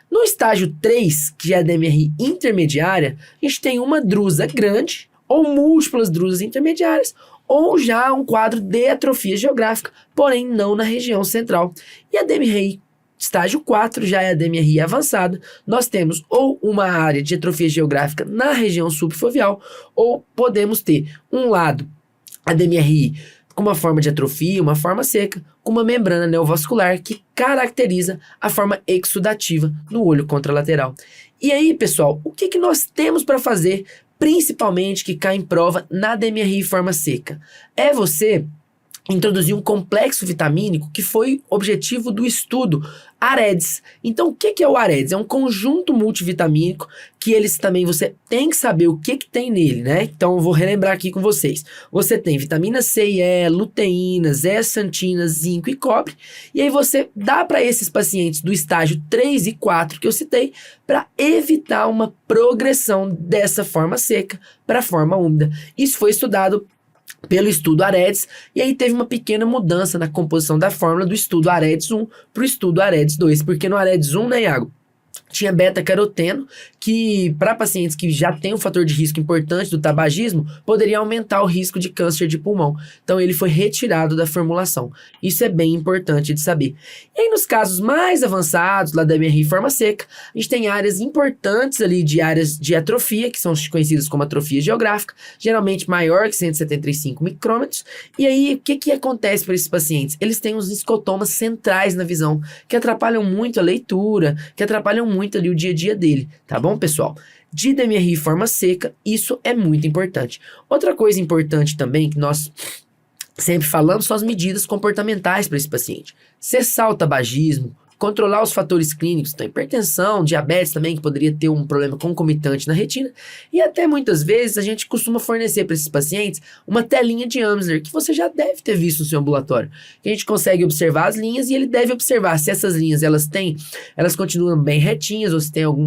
No estágio 3, que é a DMRI intermediária, a gente tem uma drusa grande ou múltiplas drusas intermediárias ou já um quadro de atrofia geográfica, porém não na região central. E a DMRI estágio 4 já é a DMRI avançada, nós temos ou uma área de atrofia geográfica na região subfoveal, ou podemos ter um lado, a DMRI com uma forma de atrofia, uma forma seca, com uma membrana neovascular que caracteriza a forma exudativa no olho contralateral. E aí, pessoal, o que nós temos para fazer, principalmente que cai em prova na DMRI forma seca? É você introduzir um complexo vitamínico que foi objetivo do estudo AREDS. Então, o que é o AREDS? É um conjunto multivitamínico que eles também, você tem que saber o que tem nele, né? Então, eu vou relembrar aqui com vocês. Você tem vitamina C e E, luteína, zeaxantina, zinco e cobre. E aí você dá para esses pacientes do estágio 3 e 4 que eu citei para evitar uma progressão dessa forma seca para a forma úmida. Isso foi estudado pelo estudo AREDS, e aí teve uma pequena mudança na composição da fórmula do estudo AREDS 1 para o estudo AREDS 2, porque no AREDS 1, né, Iago, tinha beta-caroteno, que para pacientes que já têm um fator de risco importante do tabagismo, poderia aumentar o risco de câncer de pulmão. Então ele foi retirado da formulação. Isso é bem importante de saber. E aí nos casos mais avançados, lá da DMRI forma seca, a gente tem áreas importantes ali de áreas de atrofia, que são conhecidas como atrofia geográfica, geralmente maior que 175 micrômetros. E aí o que acontece para esses pacientes? Eles têm uns escotomas centrais na visão, que atrapalham muito a leitura, que atrapalham muito ali o dia a dia dele, tá bom, pessoal? De DMRI forma seca, isso é muito importante. Outra coisa importante também que nós sempre falamos são as medidas comportamentais para esse paciente. Cessar o tabagismo, controlar os fatores clínicos, então hipertensão, diabetes também, que poderia ter um problema concomitante na retina, e até muitas vezes a gente costuma fornecer para esses pacientes uma telinha de Amsler, que você já deve ter visto no seu ambulatório, que a gente consegue observar as linhas e ele deve observar se essas linhas elas continuam bem retinhas, ou se tem algum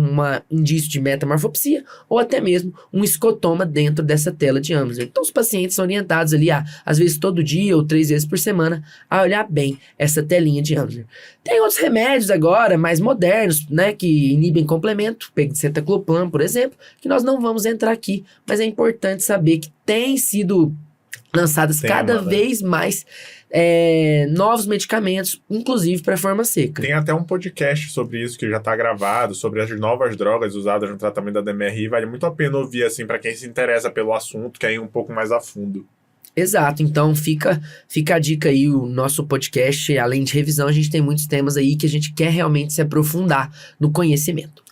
indício de metamorfopsia, ou até mesmo um escotoma dentro dessa tela de Amsler. Então os pacientes são orientados ali, às vezes todo dia ou 3 vezes por semana, a olhar bem essa telinha de Amsler. Tem outros remédios agora, mais modernos, né, que inibem complemento, pegcetaclopram, por exemplo, que nós não vamos entrar aqui, mas é importante saber que tem sido lançadas cada vez mais novos medicamentos, inclusive para forma seca. Tem até um podcast sobre isso que já está gravado, sobre as novas drogas usadas no tratamento da DMRI. Vale muito a pena ouvir, assim, para quem se interessa pelo assunto, quer ir um pouco mais a fundo. Exato, então fica a dica aí, o nosso podcast, além de revisão, a gente tem muitos temas aí que a gente quer realmente se aprofundar no conhecimento.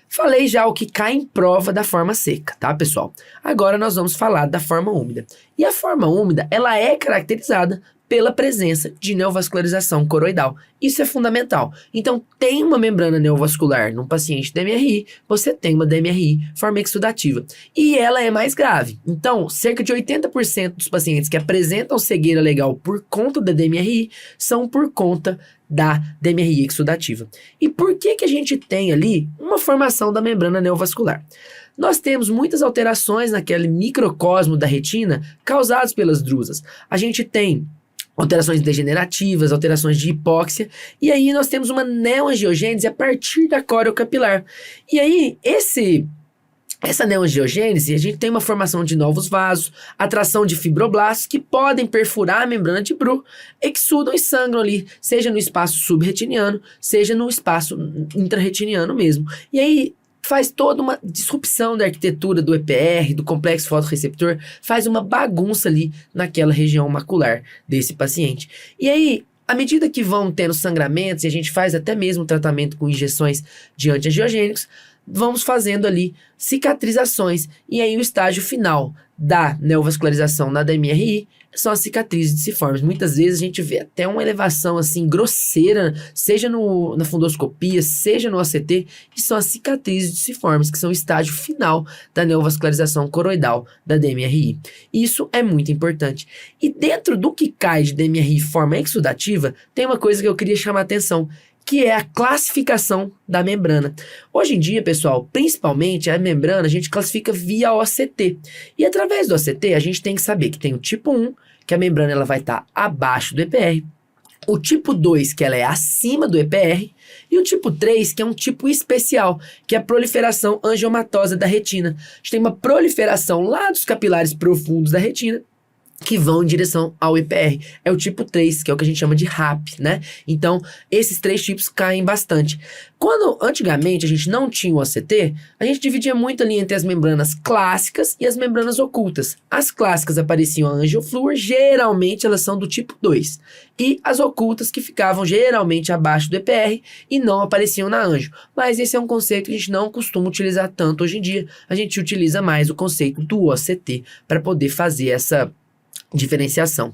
Falei já o que cai em prova da forma seca, tá, pessoal? Agora nós vamos falar da forma úmida. E a forma úmida, ela é caracterizada pela presença de neovascularização coroidal. Isso é fundamental. Então, tem uma membrana neovascular num paciente DMRI, você tem uma DMRI forma exudativa. E ela é mais grave. Então, cerca de 80% dos pacientes que apresentam cegueira legal por conta da DMRI são por conta da DMRI exudativa. E por que a gente tem ali uma formação da membrana neovascular? Nós temos muitas alterações naquele microcosmo da retina causadas pelas drusas. A gente tem alterações degenerativas, alterações de hipóxia, e aí nós temos uma neoangiogênese a partir da coreo-capilar. E aí, essa neoangiogênese, a gente tem uma formação de novos vasos, atração de fibroblastos que podem perfurar a membrana de Bruch, exudam e sangram ali, seja no espaço subretiniano, seja no espaço intrarretiniano mesmo. E aí, faz toda uma disrupção da arquitetura do EPR, do complexo fotorreceptor, faz uma bagunça ali naquela região macular desse paciente. E aí, à medida que vão tendo sangramentos, e a gente faz até mesmo tratamento com injeções de antiangiogênicos, vamos fazendo ali cicatrizações. E aí o estágio final da neovascularização na DMRI são as cicatrizes disciformes. Muitas vezes a gente vê até uma elevação assim grosseira, seja na fundoscopia, seja no ACT, e são as cicatrizes disciformes, que são o estágio final da neovascularização coroidal da DMRI. Isso é muito importante. E dentro do que cai de DMRI forma exudativa, tem uma coisa que eu queria chamar a atenção, que é a classificação da membrana. Hoje em dia, pessoal, principalmente a membrana, a gente classifica via OCT. E através do OCT, a gente tem que saber que tem o tipo 1, que a membrana ela vai estar abaixo do EPR, o tipo 2, que ela é acima do EPR, e o tipo 3, que é um tipo especial, que é a proliferação angiomatosa da retina. A gente tem uma proliferação lá dos capilares profundos da retina, que vão em direção ao EPR. É o tipo 3, que é o que a gente chama de RAP, né? Então, esses 3 tipos caem bastante. Quando, antigamente, a gente não tinha o OCT, a gente dividia muito ali entre as membranas clássicas e as membranas ocultas. As clássicas apareciam a angioflúor, geralmente elas são do tipo 2. E as ocultas que ficavam geralmente abaixo do EPR e não apareciam na anjo. Mas esse é um conceito que a gente não costuma utilizar tanto hoje em dia. A gente utiliza mais o conceito do OCT para poder fazer essa diferenciação.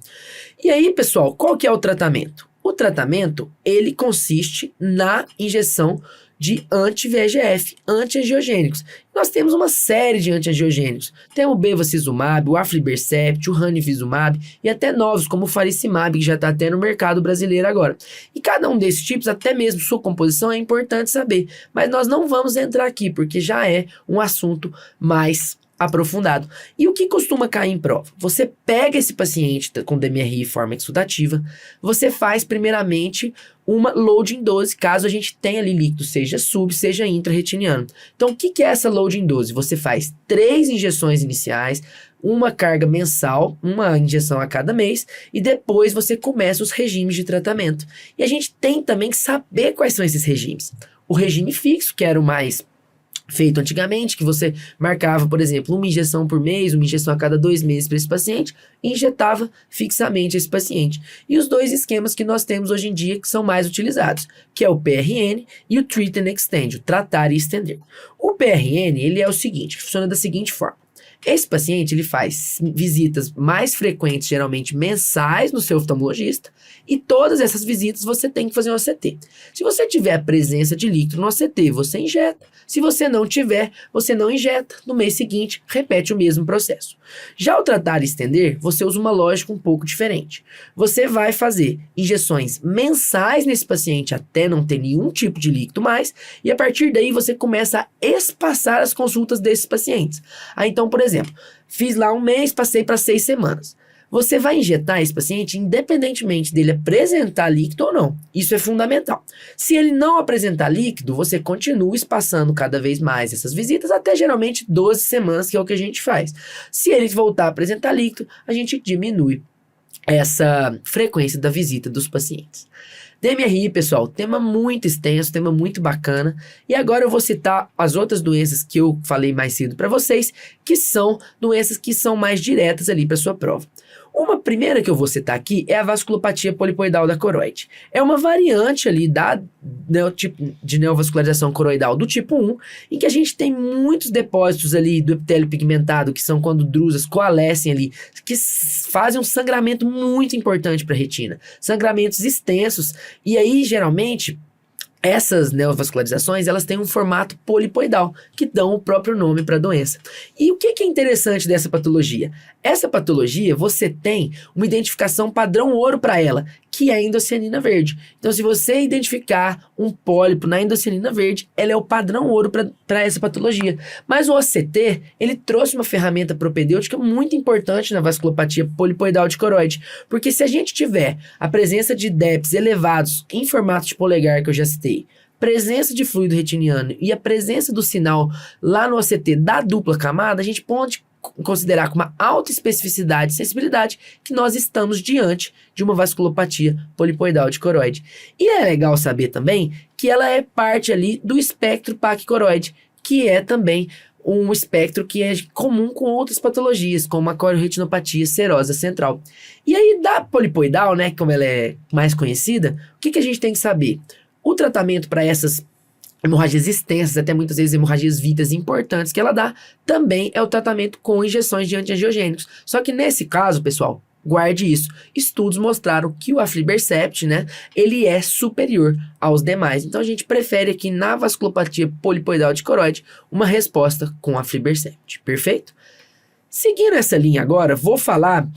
E aí, pessoal, qual que é o tratamento? O tratamento, ele consiste na injeção de anti-VEGF, anti-angiogênicos. Nós temos uma série de anti-angiogênicos. Tem o bevacizumab, o aflibercept, o ranibizumab e até novos, como o faricimab, que já está até no mercado brasileiro agora. E cada um desses tipos, até mesmo sua composição, é importante saber. Mas nós não vamos entrar aqui, porque já é um assunto mais aprofundado. E o que costuma cair em prova? Você pega esse paciente com DMRI forma exudativa, você faz primeiramente uma loading dose, caso a gente tenha ali líquido, seja sub, seja intrarretiniano. Então, o que é essa loading dose? Você faz 3 injeções iniciais, uma carga mensal, uma injeção a cada mês, e depois você começa os regimes de tratamento. E a gente tem também que saber quais são esses regimes. O regime fixo, que era o mais feito antigamente, que você marcava, por exemplo, uma injeção por mês, uma injeção a cada 2 meses para esse paciente, e injetava fixamente esse paciente. E os 2 esquemas que nós temos hoje em dia que são mais utilizados, que é o PRN e o Treat and Extend, o tratar e estender. O PRN, ele é o seguinte, funciona da seguinte forma. Esse paciente, ele faz visitas mais frequentes, geralmente mensais, no seu oftalmologista, e todas essas visitas você tem que fazer um OCT. Se você tiver a presença de líquido no OCT, você injeta. Se você não tiver, você não injeta. No mês seguinte, repete o mesmo processo. Já ao tratar e estender, você usa uma lógica um pouco diferente. Você vai fazer injeções mensais nesse paciente até não ter nenhum tipo de líquido mais, e a partir daí você começa a espaçar as consultas desses pacientes. Aí então, por exemplo, fiz lá um mês, passei para 6 semanas. Você vai injetar esse paciente independentemente dele apresentar líquido ou não. Isso é fundamental. Se ele não apresentar líquido, você continua espaçando cada vez mais essas visitas até geralmente 12 semanas, que é o que a gente faz. Se ele voltar a apresentar líquido, a gente diminui essa frequência da visita dos pacientes. DMRI, pessoal, tema muito extenso, tema muito bacana. E agora eu vou citar as outras doenças que eu falei mais cedo para vocês, que são doenças que são mais diretas ali para sua prova. Uma primeira que eu vou citar aqui é a vasculopatia polipoidal da coroide. É uma variante ali de neovascularização coroidal do tipo 1, em que a gente tem muitos depósitos ali do epitélio pigmentado, que são quando drusas coalescem ali, que fazem um sangramento muito importante para a retina. Sangramentos extensos. E aí, geralmente, essas neovascularizações, elas têm um formato polipoidal, que dão o próprio nome para a doença. E o que é interessante dessa patologia? Essa patologia, você tem uma identificação padrão ouro para ela, que é a endocianina verde. Então, se você identificar um pólipo na endocianina verde, ela é o padrão ouro para essa patologia. Mas o OCT, ele trouxe uma ferramenta propedêutica muito importante na vasculopatia polipoidal de coroide, porque se a gente tiver a presença de DEPs elevados em formato de polegar, que eu já citei, presença de fluido retiniano e a presença do sinal lá no OCT da dupla camada, a gente pode considerar com uma alta especificidade e sensibilidade que nós estamos diante de uma vasculopatia polipoidal de coroide. E é legal saber também que ela é parte ali do espectro PAC-coroide, que é também um espectro que é comum com outras patologias, como a coriretinopatia serosa central. E aí, da polipoidal, né, como ela é mais conhecida, o que a gente tem que saber? O tratamento para essas hemorragias extensas, até muitas vezes hemorragias vítreas importantes que ela dá, também é o tratamento com injeções de antiangiogênicos. Só que nesse caso, pessoal, guarde isso. Estudos mostraram que o aflibercept, né, ele é superior aos demais. Então a gente prefere aqui na vasculopatia polipoidal de coroide uma resposta com aflibercept. Perfeito? Seguindo essa linha agora, vou falar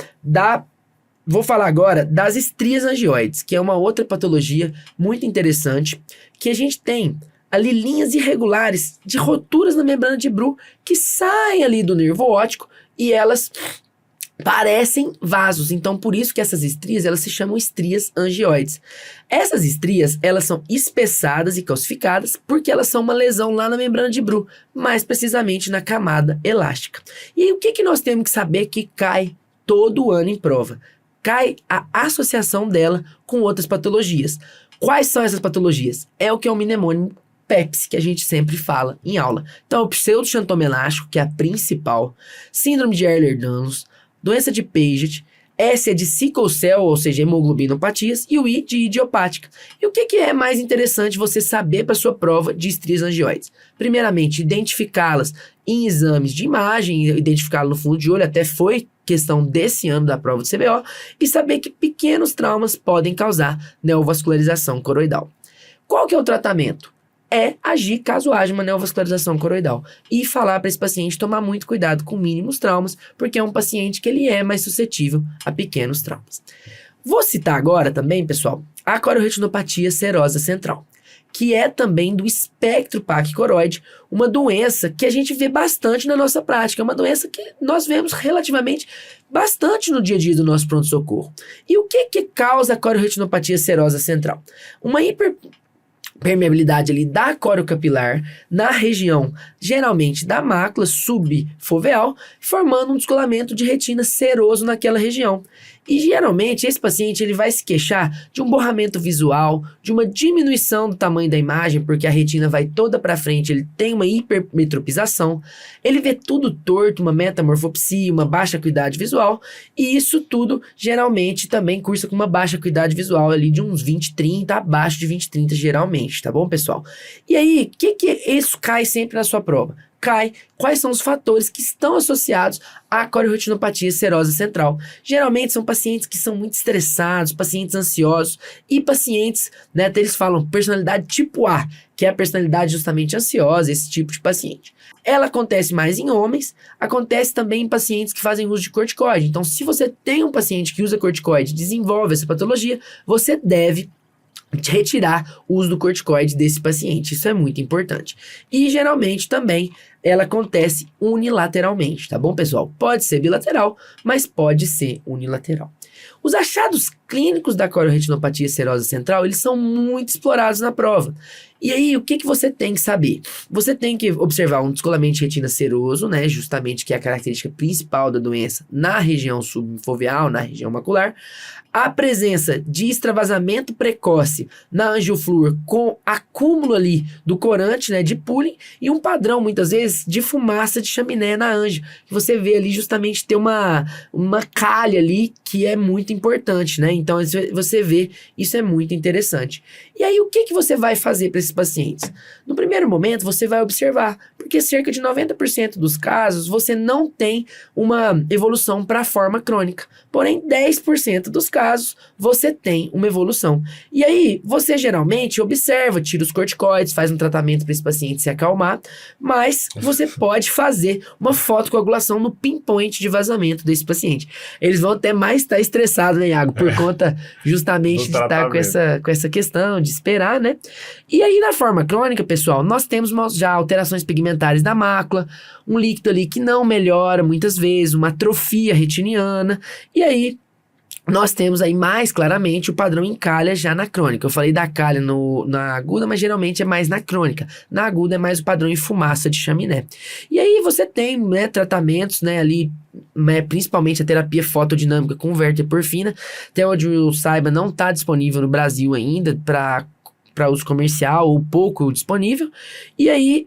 agora das estrias angioides, que é uma outra patologia muito interessante, que a gente tem ali linhas irregulares de roturas na membrana de Bru que saem ali do nervo óptico e elas parecem vasos. Então, por isso que essas estrias, elas se chamam estrias angioides. Essas estrias, elas são espessadas e calcificadas porque elas são uma lesão lá na membrana de Bru, mais precisamente na camada elástica. E aí, o que nós temos que saber que cai todo ano em prova? Cai a associação dela com outras patologias. Quais são essas patologias? É o que é o mnemônimo PEPS, que a gente sempre fala em aula. Então, o pseudoxantoma elástico, que é a principal, síndrome de Ehlers-Danlos, doença de Paget, S é de sickle cell, ou seja, hemoglobinopatias, e o I de idiopática. E o que é mais interessante você saber para sua prova de estrias angioides? Primeiramente, identificá-las em exames de imagem, identificá-las no fundo de olho, até foi questão desse ano da prova do CBO, e saber que pequenos traumas podem causar neovascularização coroidal. Qual que é o tratamento? É agir caso haja uma neovascularização coroidal e falar para esse paciente tomar muito cuidado com mínimos traumas, porque é um paciente que ele é mais suscetível a pequenos traumas. Vou citar agora também, pessoal, a coriretinopatia serosa central, que é também do espectro PAC-coroide, uma doença que a gente vê bastante na nossa prática, é uma doença que nós vemos relativamente bastante no dia a dia do nosso pronto-socorro. E o que causa a coriretinopatia serosa central? Uma hiperpermeabilidade ali da coriocapilar na região, geralmente da mácula subfoveal, formando um descolamento de retina seroso naquela região. E geralmente esse paciente ele vai se queixar de um borramento visual, de uma diminuição do tamanho da imagem, porque a retina vai toda para frente, ele tem uma hipermetropização, ele vê tudo torto, uma metamorfopsia, uma baixa acuidade visual, e isso tudo geralmente também cursa com uma baixa acuidade visual ali de uns 20/30, abaixo de 20/30 geralmente, tá bom, pessoal? E aí, o que isso cai sempre na sua prova? cai, quais são os fatores que estão associados à coriretinopatia serosa central. Geralmente são pacientes que são muito estressados, pacientes ansiosos e pacientes, né, até eles falam personalidade tipo A, que é a personalidade justamente ansiosa, esse tipo de paciente. Ela acontece mais em homens, acontece também em pacientes que fazem uso de corticoide. Então, se você tem um paciente que usa corticoide, desenvolve essa patologia, você deve retirar o uso do corticoide desse paciente. Isso é muito importante. E geralmente também ela acontece unilateralmente, tá bom, pessoal? Pode ser bilateral, mas pode ser unilateral. Os achados clínicos da coriretinopatia serosa central, eles são muito explorados na prova. E aí, o que você tem que saber? Você tem que observar um descolamento de retina seroso, né, justamente que é a característica principal da doença na região subfoveal, na região macular. A presença de extravasamento precoce na angioflúor com acúmulo ali do corante, né, de pooling, e um padrão, muitas vezes, de fumaça de chaminé na anja. Você vê ali justamente ter uma calha ali que é muito importante, né? Então, você vê, isso é muito interessante. E aí, o que você vai fazer para esses pacientes? No primeiro momento, você vai observar, porque cerca de 90% dos casos, você não tem uma evolução para a forma crônica. Porém, 10% dos casos, você tem uma evolução. E aí, você geralmente observa, tira os corticoides, faz um tratamento para esse paciente se acalmar, mas você pode fazer uma fotocoagulação no pinpoint de vazamento desse paciente. Eles vão até mais estar estressados, né, Iago? Por conta justamente de estar com essa questão, de esperar, né? E aí, na forma crônica, pessoal, nós temos já alterações pigmentares da mácula, um líquido ali que não melhora muitas vezes, uma atrofia retiniana, e aí nós temos aí mais claramente o padrão em calha já na crônica. Eu falei da calha na aguda, mas geralmente é mais na crônica. Na aguda é mais o padrão em fumaça de chaminé. E aí você tem, né, tratamentos, né, ali, né, principalmente a terapia fotodinâmica com verteporfina. Até onde eu saiba, não está disponível no Brasil ainda para uso comercial ou pouco disponível. E aí,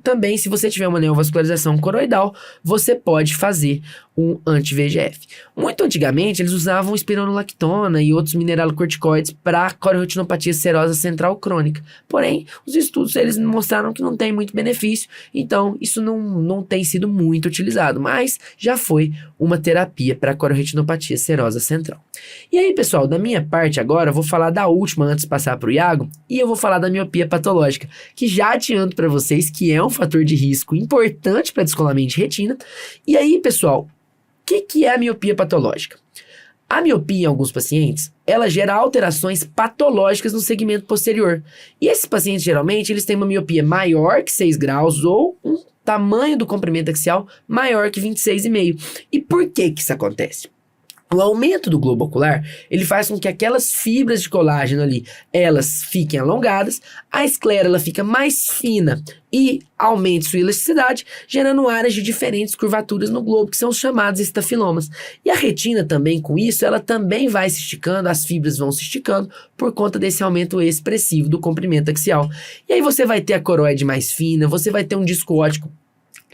também, se você tiver uma neovascularização coroidal, você pode fazer um anti-VEGF. Muito antigamente, eles usavam espironolactona e outros mineralocorticoides para coriretinopatia serosa central crônica. Porém, os estudos eles mostraram que não tem muito benefício, então isso não tem sido muito utilizado, mas já foi uma terapia para coriretinopatia serosa central. E aí, pessoal, da minha parte agora, eu vou falar da última antes de passar para o Iago, e eu vou falar da miopia patológica, que já adianto para vocês que é um fator de risco importante para descolamento de retina. E aí, pessoal, o que é a miopia patológica? A miopia, em alguns pacientes, ela gera alterações patológicas no segmento posterior. E esses pacientes, geralmente, eles têm uma miopia maior que 6 graus ou um tamanho do comprimento axial maior que 26,5. E por que isso acontece? O aumento do globo ocular, ele faz com que aquelas fibras de colágeno ali, elas fiquem alongadas, a esclera ela fica mais fina e aumente sua elasticidade, gerando áreas de diferentes curvaturas no globo, que são os chamados estafilomas. E a retina também, com isso, ela também vai se esticando, as fibras vão se esticando por conta desse aumento expressivo do comprimento axial. E aí você vai ter a coroide mais fina, você vai ter um disco óptico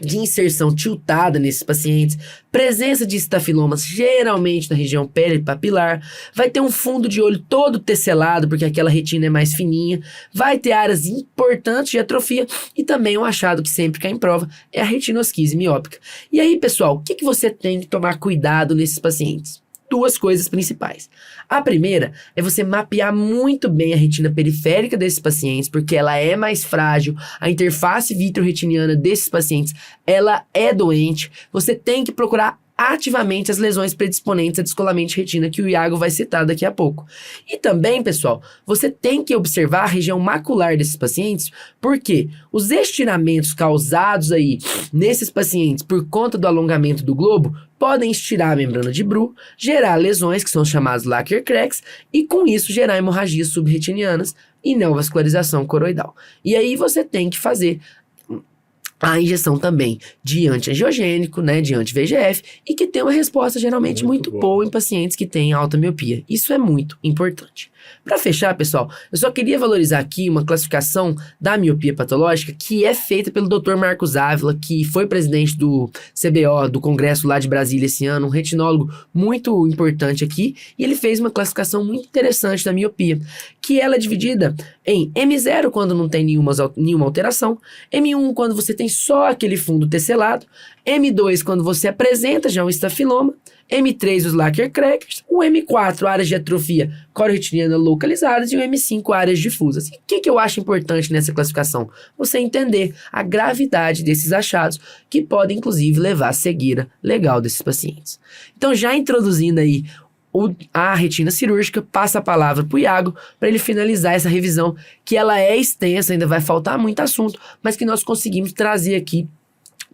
de inserção tiltada nesses pacientes, presença de estafilomas geralmente na região peripapilar, vai ter um fundo de olho todo tesselado, porque aquela retina é mais fininha, vai ter áreas importantes de atrofia e também um achado que sempre cai em prova é a retinosquise miópica. E aí, pessoal, o que você tem que tomar cuidado nesses pacientes? Duas coisas principais. A primeira é você mapear muito bem a retina periférica desses pacientes, porque ela é mais frágil, a interface vitreoretiniana desses pacientes, ela é doente. Você tem que procurar ativamente as lesões predisponentes a descolamento de retina, que o Iago vai citar daqui a pouco. E também, pessoal, você tem que observar a região macular desses pacientes, porque os estiramentos causados aí nesses pacientes por conta do alongamento do globo podem estirar a membrana de Bru, gerar lesões que são chamadas Lacker cracks e com isso gerar hemorragias subretinianas e neovascularização coroidal. E aí você tem que fazer a injeção também de antiangiogênico, né, de anti-VEGF, e que tem uma resposta geralmente muito boa em pacientes que têm alta miopia. Isso é muito importante. Para fechar, pessoal, eu só queria valorizar aqui uma classificação da miopia patológica que é feita pelo Dr. Marcos Ávila, que foi presidente do CBO, do Congresso lá de Brasília esse ano, um retinólogo muito importante aqui, e ele fez uma classificação muito interessante da miopia, que ela é dividida em M0 quando não tem nenhuma alteração, M1 quando você tem só aquele fundo tesselado, M2 quando você apresenta já um estafiloma, M3 os Lacker crackers, o M4 áreas de atrofia corioretiniana localizadas e o M5 áreas difusas. E o que eu acho importante nessa classificação? Você entender a gravidade desses achados que podem inclusive levar à cegueira legal desses pacientes. Então já introduzindo aí a retina cirúrgica, passa a palavra para o Iago para ele finalizar essa revisão, que ela é extensa, ainda vai faltar muito assunto, mas que nós conseguimos trazer aqui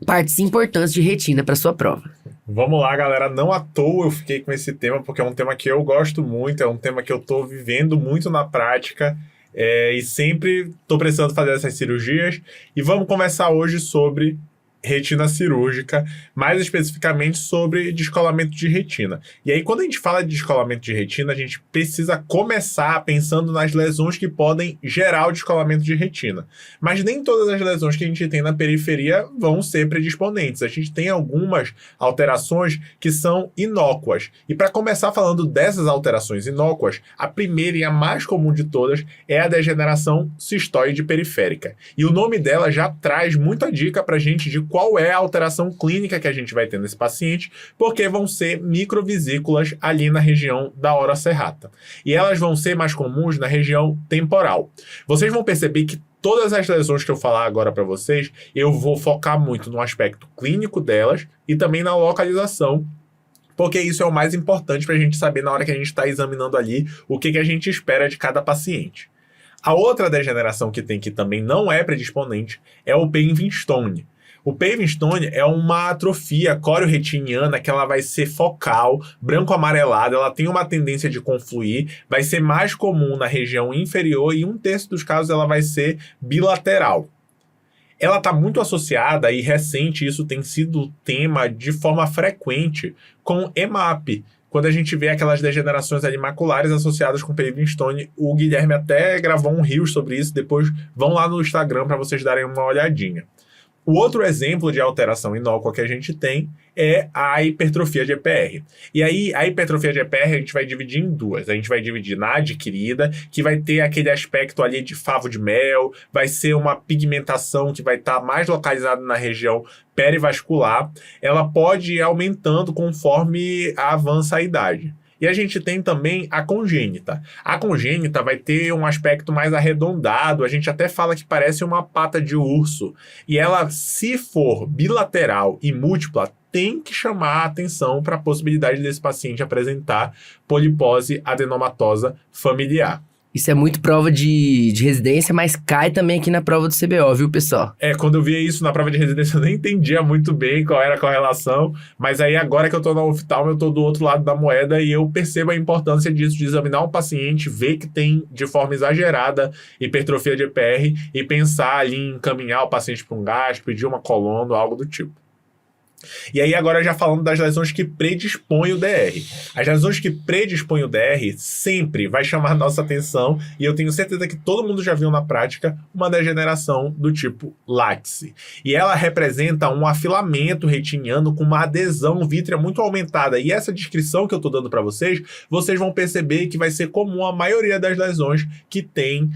partes importantes de retina para sua prova. Vamos lá, galera. Não à toa eu fiquei com esse tema, porque é um tema que eu gosto muito, é um tema que eu tô vivendo muito na prática, e sempre tô precisando fazer essas cirurgias. E vamos conversar hoje sobre retina cirúrgica, mais especificamente sobre descolamento de retina. E aí, quando a gente fala de descolamento de retina, a gente precisa começar pensando nas lesões que podem gerar o descolamento de retina. Mas nem todas as lesões que a gente tem na periferia vão ser predisponentes. A gente tem algumas alterações que são inócuas. E para começar falando dessas alterações inócuas, a primeira e a mais comum de todas é a degeneração cistoide periférica. E o nome dela já traz muita dica para a gente de qual é a alteração clínica que a gente vai ter nesse paciente, porque vão ser microvesículas ali na região da ora serrata. E elas vão ser mais comuns na região temporal. Vocês vão perceber que todas as lesões que eu falar agora para vocês, eu vou focar muito no aspecto clínico delas e também na localização, porque isso é o mais importante para a gente saber na hora que a gente está examinando ali o que a gente espera de cada paciente. A outra degeneração que tem que também não é predisponente é o Paving-Stone. O Paving-Stone é uma atrofia corioretiniana que ela vai ser focal, branco-amarelada, ela tem uma tendência de confluir, vai ser mais comum na região inferior e em 1/3 dos casos ela vai ser bilateral. Ela está muito associada e recente, isso tem sido tema de forma frequente com EMAP. Quando a gente vê aquelas degenerações ali maculares associadas com Paving-Stone, o Guilherme até gravou um reel sobre isso, depois vão lá no Instagram para vocês darem uma olhadinha. O outro exemplo de alteração inócua que a gente tem é a hipertrofia de EPR. E aí, a hipertrofia de EPR a gente vai dividir em duas. A gente vai dividir na adquirida, que vai ter aquele aspecto ali de favo de mel, vai ser uma pigmentação que vai estar mais localizada na região perivascular. Ela pode ir aumentando conforme avança a idade. E a gente tem também a congênita. A congênita vai ter um aspecto mais arredondado, a gente até fala que parece uma pata de urso. E ela, se for bilateral e múltipla, tem que chamar a atenção para a possibilidade desse paciente apresentar polipose adenomatosa familiar. Isso é muito prova de residência, mas cai também aqui na prova do CBO, viu, pessoal? Quando eu via isso na prova de residência, eu nem entendia muito bem qual era a correlação, mas aí agora que eu tô na oftalmo, eu tô do outro lado da moeda e eu percebo a importância disso, de examinar um paciente, ver que tem de forma exagerada hipertrofia de EPR e pensar ali em encaminhar o paciente para um gastro, pedir uma colono, algo do tipo. E aí agora já falando das lesões que predispõem o DR. As lesões que predispõem o DR sempre vai chamar a nossa atenção e eu tenho certeza que todo mundo já viu na prática uma degeneração do tipo látice. E ela representa um afilamento retiniano com uma adesão vítrea muito aumentada. E essa descrição que eu estou dando para vocês vão perceber que vai ser comum a maioria das lesões que tem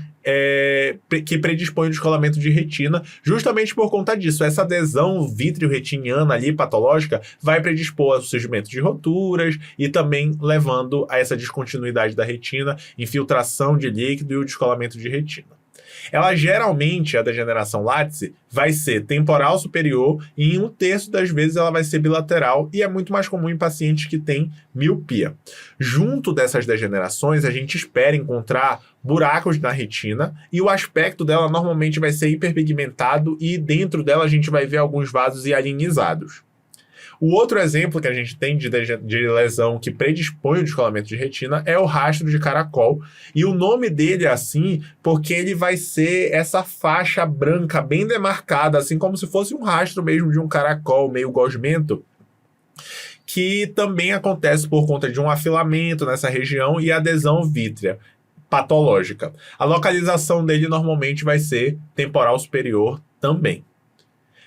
que predispõe o descolamento de retina, justamente por conta disso. Essa adesão vítreo-retiniana ali, patológica, vai predispor ao surgimento de roturas e também levando a essa descontinuidade da retina, infiltração de líquido e o descolamento de retina. Ela geralmente, a degeneração látice, vai ser temporal superior e em 1/3 das vezes ela vai ser bilateral e é muito mais comum em pacientes que têm miopia. Junto dessas degenerações, a gente espera encontrar buracos na retina e o aspecto dela normalmente vai ser hiperpigmentado e dentro dela a gente vai ver alguns vasos hialinizados. O outro exemplo que a gente tem de lesão que predispõe o descolamento de retina é o rastro de caracol. E o nome dele é assim porque ele vai ser essa faixa branca bem demarcada, assim como se fosse um rastro mesmo de um caracol meio gosmento, que também acontece por conta de um afilamento nessa região e adesão vítrea. patológica. A localização dele normalmente vai ser temporal superior também.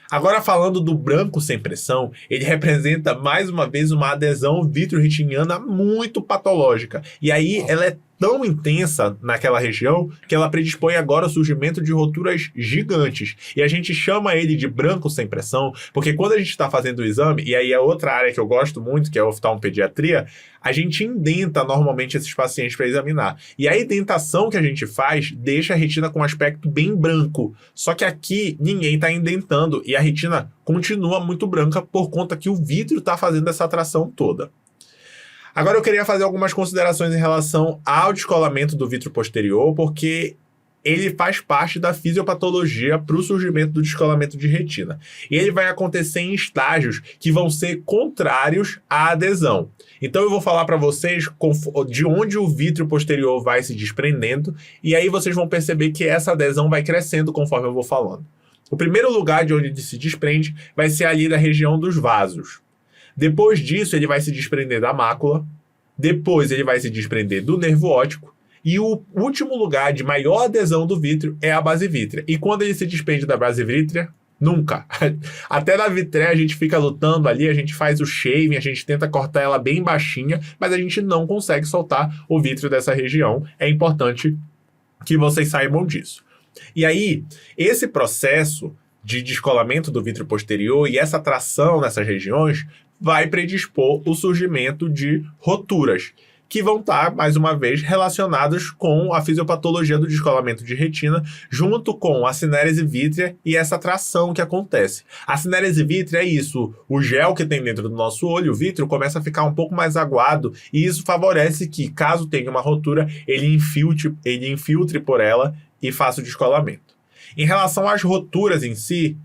Agora, falando do branco sem pressão, ele representa mais uma vez uma adesão vitreoretiniana muito patológica. E aí ela é tão intensa naquela região que ela predispõe agora ao surgimento de roturas gigantes. E a gente chama ele de branco sem pressão, porque quando a gente está fazendo o exame, e aí é outra área que eu gosto muito, que é a oftalmopediatria, a gente indenta normalmente esses pacientes para examinar. E a indentação que a gente faz deixa a retina com um aspecto bem branco. Só que aqui ninguém está indentando e a retina continua muito branca por conta que o vítreo está fazendo essa atração toda. Agora eu queria fazer algumas considerações em relação ao descolamento do vítreo posterior, porque ele faz parte da fisiopatologia para o surgimento do descolamento de retina. E ele vai acontecer em estágios que vão ser contrários à adesão. Então eu vou falar para vocês de onde o vítreo posterior vai se desprendendo, e aí vocês vão perceber que essa adesão vai crescendo conforme eu vou falando. O primeiro lugar de onde ele se desprende vai ser ali da região dos vasos. Depois disso, ele vai se desprender da mácula. Depois, ele vai se desprender do nervo óptico. E o último lugar de maior adesão do vítreo é a base vítrea. E quando ele se desprende da base vítrea, nunca. Até na vitreia a gente fica lutando ali, a gente faz o shaving, a gente tenta cortar ela bem baixinha, mas a gente não consegue soltar o vítreo dessa região. É importante que vocês saibam disso. E aí, esse processo de descolamento do vítreo posterior e essa tração nessas regiões vai predispor o surgimento de roturas, que vão estar, mais uma vez, relacionadas com a fisiopatologia do descolamento de retina, junto com a cinérese vítrea e essa tração que acontece. A cinérese vítrea é isso, o gel que tem dentro do nosso olho, o vítreo, começa a ficar um pouco mais aguado, e isso favorece que, caso tenha uma rotura, ele infiltre por ela e faça o descolamento. Em relação às roturas em si,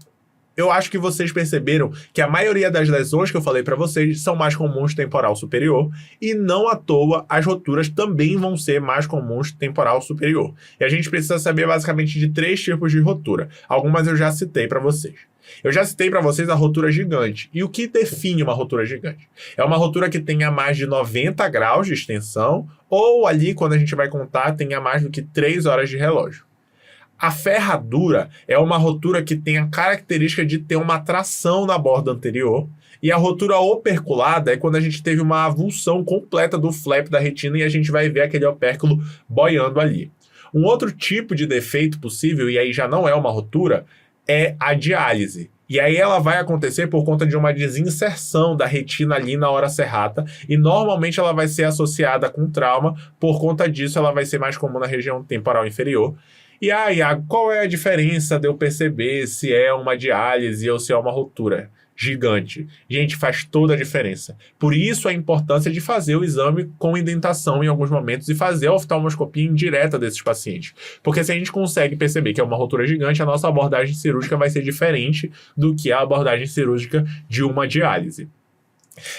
eu acho que vocês perceberam que a maioria das lesões que eu falei para vocês são mais comuns temporal superior, e não à toa as roturas também vão ser mais comuns temporal superior. E a gente precisa saber basicamente de 3 tipos de rotura. Algumas eu já citei para vocês. Eu já citei para vocês a rotura gigante. E o que define uma rotura gigante? É uma rotura que tenha mais de 90 graus de extensão, ou ali, quando a gente vai contar, tenha mais do que 3 horas de relógio. A ferradura é uma rotura que tem a característica de ter uma tração na borda anterior, e a rotura operculada é quando a gente teve uma avulsão completa do flap da retina e a gente vai ver aquele opérculo boiando ali. Um outro tipo de defeito possível, e aí já não é uma rotura, é a diálise. E aí ela vai acontecer por conta de uma desinserção da retina ali na hora serrata, e normalmente ela vai ser associada com trauma, por conta disso ela vai ser mais comum na região temporal inferior. E Iago, qual é a diferença de eu perceber se é uma diálise ou se é uma rotura gigante? Gente, faz toda a diferença. Por isso a importância de fazer o exame com indentação em alguns momentos e fazer a oftalmoscopia indireta desses pacientes. Porque se a gente consegue perceber que é uma rotura gigante, a nossa abordagem cirúrgica vai ser diferente do que a abordagem cirúrgica de uma diálise.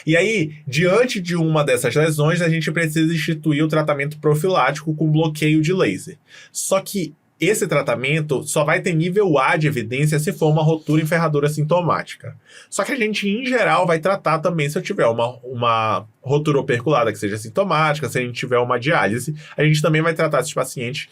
E aí, diante de uma dessas lesões, a gente precisa instituir o tratamento profilático com bloqueio de laser. Só que esse tratamento só vai ter nível A de evidência se for uma rotura em ferradura sintomática. Só que a gente, em geral, vai tratar também se eu tiver uma rotura operculada que seja sintomática, se a gente tiver uma diálise, a gente também vai tratar esses pacientes.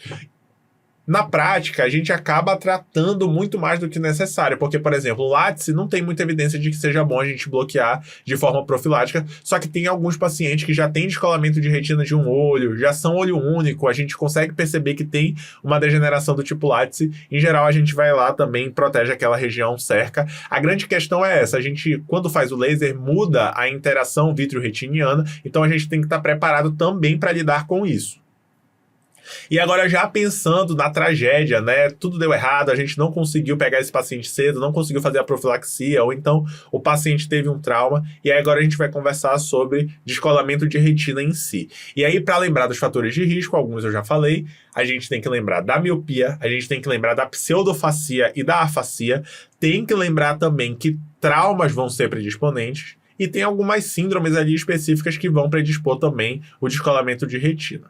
Na prática, a gente acaba tratando muito mais do que necessário, porque, por exemplo, o látice não tem muita evidência de que seja bom a gente bloquear de forma profilática, só que tem alguns pacientes que já têm descolamento de retina de um olho, já são olho único, a gente consegue perceber que tem uma degeneração do tipo látice, em geral a gente vai lá também e protege aquela região cerca. A grande questão é essa, a gente, quando faz o laser, muda a interação vítreo-retiniana, então a gente tem que estar preparado também para lidar com isso. E agora, já pensando na tragédia, né? Tudo deu errado, a gente não conseguiu pegar esse paciente cedo, não conseguiu fazer a profilaxia, ou então o paciente teve um trauma, e aí agora a gente vai conversar sobre descolamento de retina em si. E aí, para lembrar dos fatores de risco, alguns eu já falei, a gente tem que lembrar da miopia, a gente tem que lembrar da pseudofacia e da afasia, tem que lembrar também que traumas vão ser predisponentes, e tem algumas síndromes ali específicas que vão predispor também o descolamento de retina.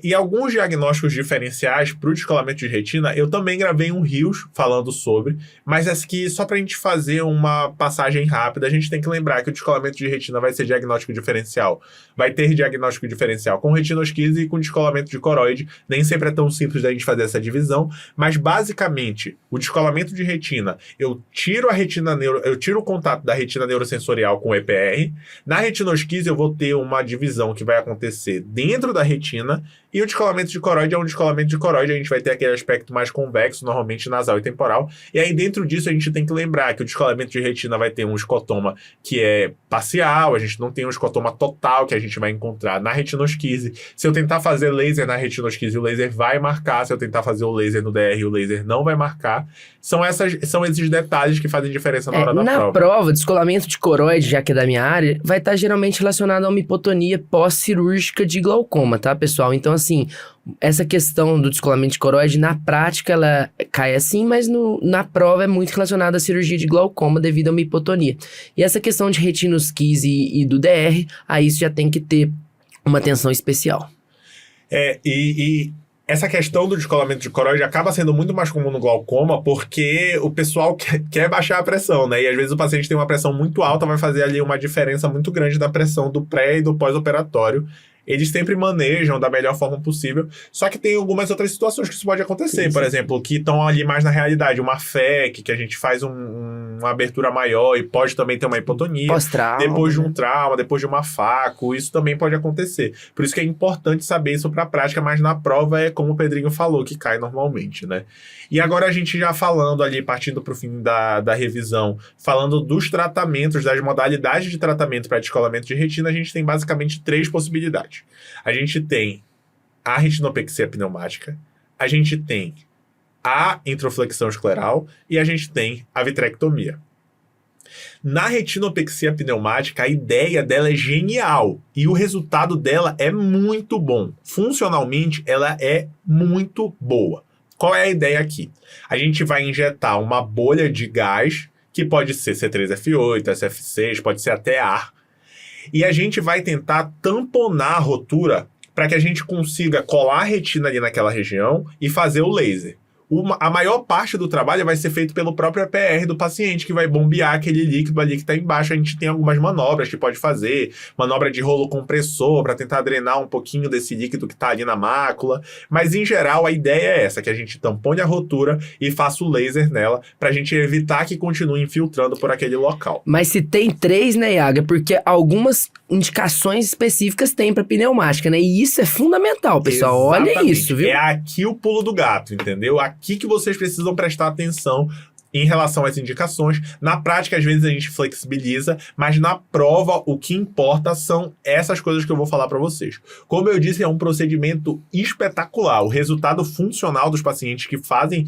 E alguns diagnósticos diferenciais para o descolamento de retina, eu também gravei um Reels falando sobre, mas essa aqui, só para a gente fazer uma passagem rápida, a gente tem que lembrar que o descolamento de retina vai ser diagnóstico diferencial. Vai ter diagnóstico diferencial com retinosquise e com descolamento de coroide. Nem sempre é tão simples da gente fazer essa divisão, mas basicamente, o descolamento de retina, eu tiro o contato da retina neurosensorial com o EPR. Na retinosquise, eu vou ter uma divisão que vai acontecer dentro da retina, e o descolamento de coroide é um descolamento de coroide, a gente vai ter aquele aspecto mais convexo, normalmente nasal e temporal, e aí dentro disso a gente tem que lembrar que o descolamento de retina vai ter um escotoma que é parcial, a gente não tem um escotoma total que a gente vai encontrar na retinosquise. Se eu tentar fazer laser na retinosquise, o laser vai marcar, se eu tentar fazer o laser no DR, o laser não vai marcar. São esses detalhes que fazem diferença na hora da prova. Na prova, descolamento de coroide, já que é da minha área, vai estar geralmente relacionado a uma hipotonia pós-cirúrgica de glaucoma, tá, pessoal? Então, assim, essa questão do descolamento de coroide, na prática, ela cai assim, mas na prova é muito relacionada à cirurgia de glaucoma devido a uma hipotonia. E essa questão de retinosquise e do DR, aí isso já tem que ter uma atenção especial. Essa questão do descolamento de coroide acaba sendo muito mais comum no glaucoma porque o pessoal quer baixar a pressão, né? E às vezes o paciente tem uma pressão muito alta, vai fazer ali uma diferença muito grande da pressão do pré e do pós-operatório. Eles sempre manejam da melhor forma possível, só que tem algumas outras situações que isso pode acontecer, Sim. Por exemplo, que estão ali mais na realidade, uma FEC, que a gente faz uma abertura maior e pode também ter uma hipotonia. Pós-trauma. Depois de um trauma, depois de uma faco, isso também pode acontecer. Por isso que é importante saber isso para a prática, mas na prova é como o Pedrinho falou, que cai normalmente, né? E agora a gente já falando ali, partindo para o fim da revisão, falando dos tratamentos, das modalidades de tratamento para descolamento de retina, a gente tem basicamente 3 possibilidades. A gente tem a retinopexia pneumática, a gente tem a introflexão escleral e a gente tem a vitrectomia. Na retinopexia pneumática, a ideia dela é genial e o resultado dela é muito bom. Funcionalmente, ela é muito boa. Qual é a ideia aqui? A gente vai injetar uma bolha de gás, que pode ser C3F8, SF6, pode ser até ar, e a gente vai tentar tamponar a rotura para que a gente consiga colar a retina ali naquela região e fazer o laser. A maior parte do trabalho vai ser feito pelo próprio EPR do paciente, que vai bombear aquele líquido ali que está embaixo. A gente tem algumas manobras que pode fazer, manobra de rolo compressor para tentar drenar um pouquinho desse líquido que está ali na mácula. Mas, em geral, a ideia é essa, que a gente tampone a rotura e faça o laser nela para a gente evitar que continue infiltrando por aquele local. Mas se tem 3, né, Iaga? Porque algumas indicações específicas tem para pneumática, né? E isso é fundamental, pessoal. Exatamente. Olha isso, viu? É aqui o pulo do gato, entendeu? Aqui que vocês precisam prestar atenção em relação às indicações. Na prática, às vezes a gente flexibiliza, mas na prova o que importa são essas coisas que eu vou falar para vocês. Como eu disse, é um procedimento espetacular. O resultado funcional dos pacientes que fazem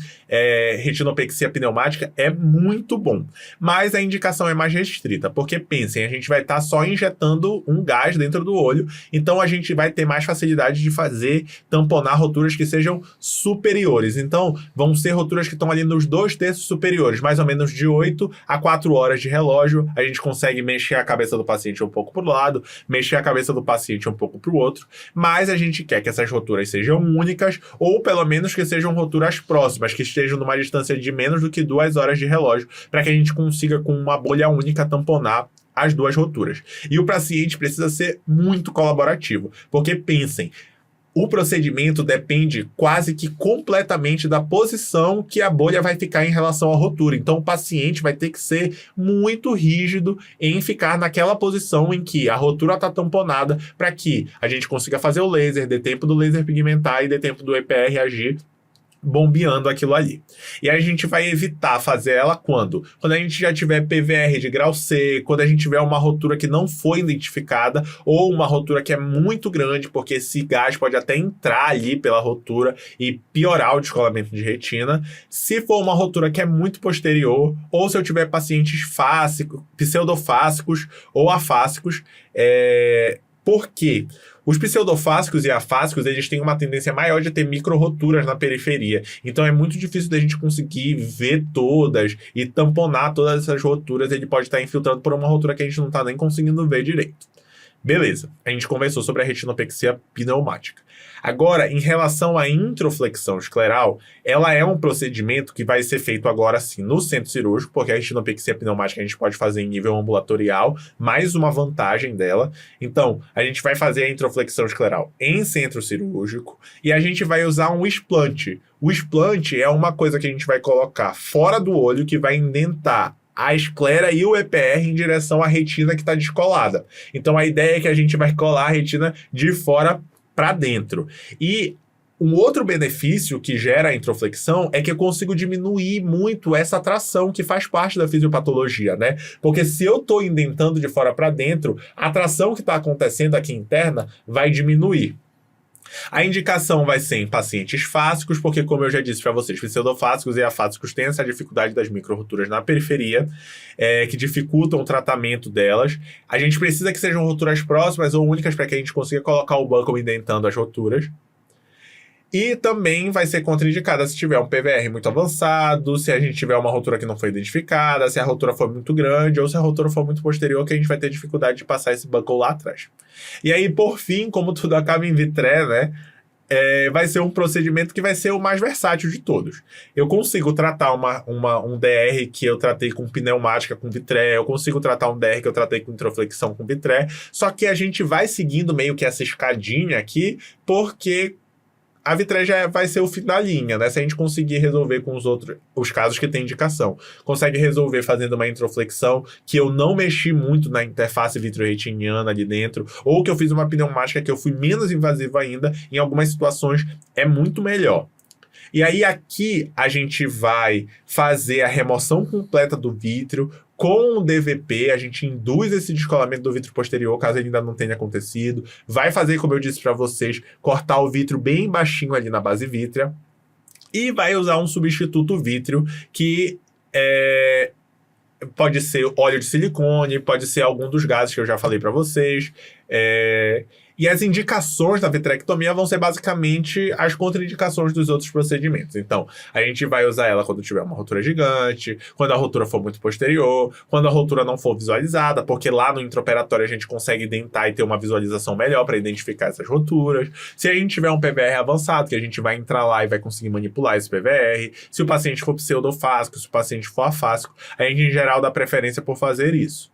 retinopexia pneumática é muito bom. Mas a indicação é mais restrita, porque pensem, a gente vai estar só injetando um gás dentro do olho, então a gente vai ter mais facilidade de tamponar roturas que sejam superiores. Então, vão ser roturas que estão ali nos 2/3 superiores, mais ou menos de 8 a 4 horas de relógio. A gente consegue mexer a cabeça do paciente um pouco para o lado, mexer a cabeça do paciente um pouco para o outro, mas a gente quer que essas roturas sejam únicas, ou pelo menos que sejam roturas próximas, que estejam numa distância de menos do que 2 horas de relógio, para que a gente consiga, com uma bolha única, tamponar as 2 roturas. E o paciente precisa ser muito colaborativo, porque pensem, o procedimento depende quase que completamente da posição que a bolha vai ficar em relação à rotura. Então, o paciente vai ter que ser muito rígido em ficar naquela posição em que a rotura está tamponada para que a gente consiga fazer o laser, dê tempo do laser pigmentar e dê tempo do EPR agir, bombeando aquilo ali. E aí a gente vai evitar fazer ela quando a gente já tiver PVR de grau C, quando a gente tiver uma rotura que não foi identificada, ou uma rotura que é muito grande, porque esse gás pode até entrar ali pela rotura e piorar o descolamento de retina. Se for uma rotura que é muito posterior, ou se eu tiver pacientes pseudofásicos ou afásicos, por quê? Os pseudofásicos e afásicos, eles têm uma tendência maior de ter micro-roturas na periferia. Então é muito difícil da gente conseguir ver todas e tamponar todas essas roturas. Ele pode estar infiltrando por uma rotura que a gente não está nem conseguindo ver direito. Beleza, a gente conversou sobre a retinopexia pneumática. Agora, em relação à introflexão escleral, ela é um procedimento que vai ser feito agora sim no centro cirúrgico, porque a retinopexia pneumática a gente pode fazer em nível ambulatorial, mais uma vantagem dela. Então, a gente vai fazer a introflexão escleral em centro cirúrgico e a gente vai usar um explante. O explante é uma coisa que a gente vai colocar fora do olho que vai indentar a esclera e o EPR em direção à retina que está descolada. Então a ideia é que a gente vai colar a retina de fora para dentro. E um outro benefício que gera a introflexão é que eu consigo diminuir muito essa tração que faz parte da fisiopatologia, né? Porque se eu estou indentando de fora para dentro, a tração que está acontecendo aqui interna vai diminuir. A indicação vai ser em pacientes fásicos, porque como eu já disse para vocês, pseudofásicos e afásicos têm essa dificuldade das micro-roturas na periferia, que dificultam o tratamento delas. A gente precisa que sejam roturas próximas ou únicas para que a gente consiga colocar o buccal indentando as roturas. E também vai ser contraindicada se tiver um PVR muito avançado, se a gente tiver uma rotura que não foi identificada, se a rotura for muito grande ou se a rotura for muito posterior, que a gente vai ter dificuldade de passar esse buccal lá atrás. E aí, por fim, como tudo acaba em vitré, né? Vai ser um procedimento que vai ser o mais versátil de todos. Eu consigo tratar um DR que eu tratei com pneumática com vitré, eu consigo tratar um DR que eu tratei com introflexão com vitré, só que a gente vai seguindo meio que essa escadinha aqui, porque a vitré já vai ser o fim da linha, né? Se a gente conseguir resolver com os casos que tem indicação. Consegue resolver fazendo uma introflexão, que eu não mexi muito na interface vitreoretiniana ali dentro, ou que eu fiz uma pneumática que eu fui menos invasivo ainda, em algumas situações é muito melhor. E aí aqui a gente vai fazer a remoção completa do vítreo. Com o DVP, a gente induz esse descolamento do vítreo posterior, caso ele ainda não tenha acontecido. Vai fazer, como eu disse para vocês, cortar o vítreo bem baixinho ali na base vítrea. E vai usar um substituto vítreo que pode ser óleo de silicone, pode ser algum dos gases que eu já falei para vocês. E as indicações da vitrectomia vão ser basicamente as contraindicações dos outros procedimentos. Então, a gente vai usar ela quando tiver uma rotura gigante, quando a rotura for muito posterior, quando a rotura não for visualizada, porque lá no intraoperatório a gente consegue dentar e ter uma visualização melhor para identificar essas roturas. Se a gente tiver um PVR avançado, que a gente vai entrar lá e vai conseguir manipular esse PVR. Se o paciente for pseudofásico, se o paciente for afásico, a gente em geral dá preferência por fazer isso.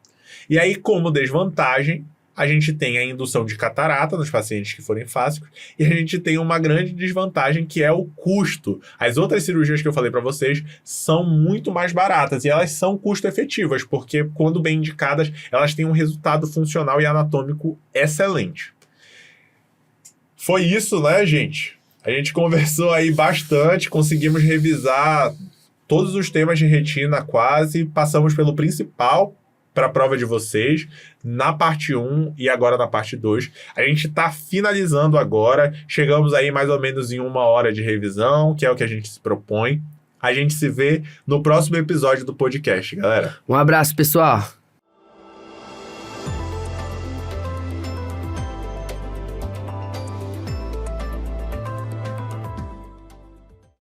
E aí, como desvantagem, a gente tem a indução de catarata nos pacientes que forem fásicos e a gente tem uma grande desvantagem que é o custo. As outras cirurgias que eu falei para vocês são muito mais baratas e elas são custo-efetivas, porque quando bem indicadas, elas têm um resultado funcional e anatômico excelente. Foi isso, né, gente? A gente conversou aí bastante, conseguimos revisar todos os temas de retina quase, passamos pelo principal para a prova de vocês, na parte 1 e agora na parte 2. A gente está finalizando agora, chegamos aí mais ou menos em 1 hora de revisão, que é o que a gente se propõe. A gente se vê no próximo episódio do podcast, galera. Um abraço, pessoal.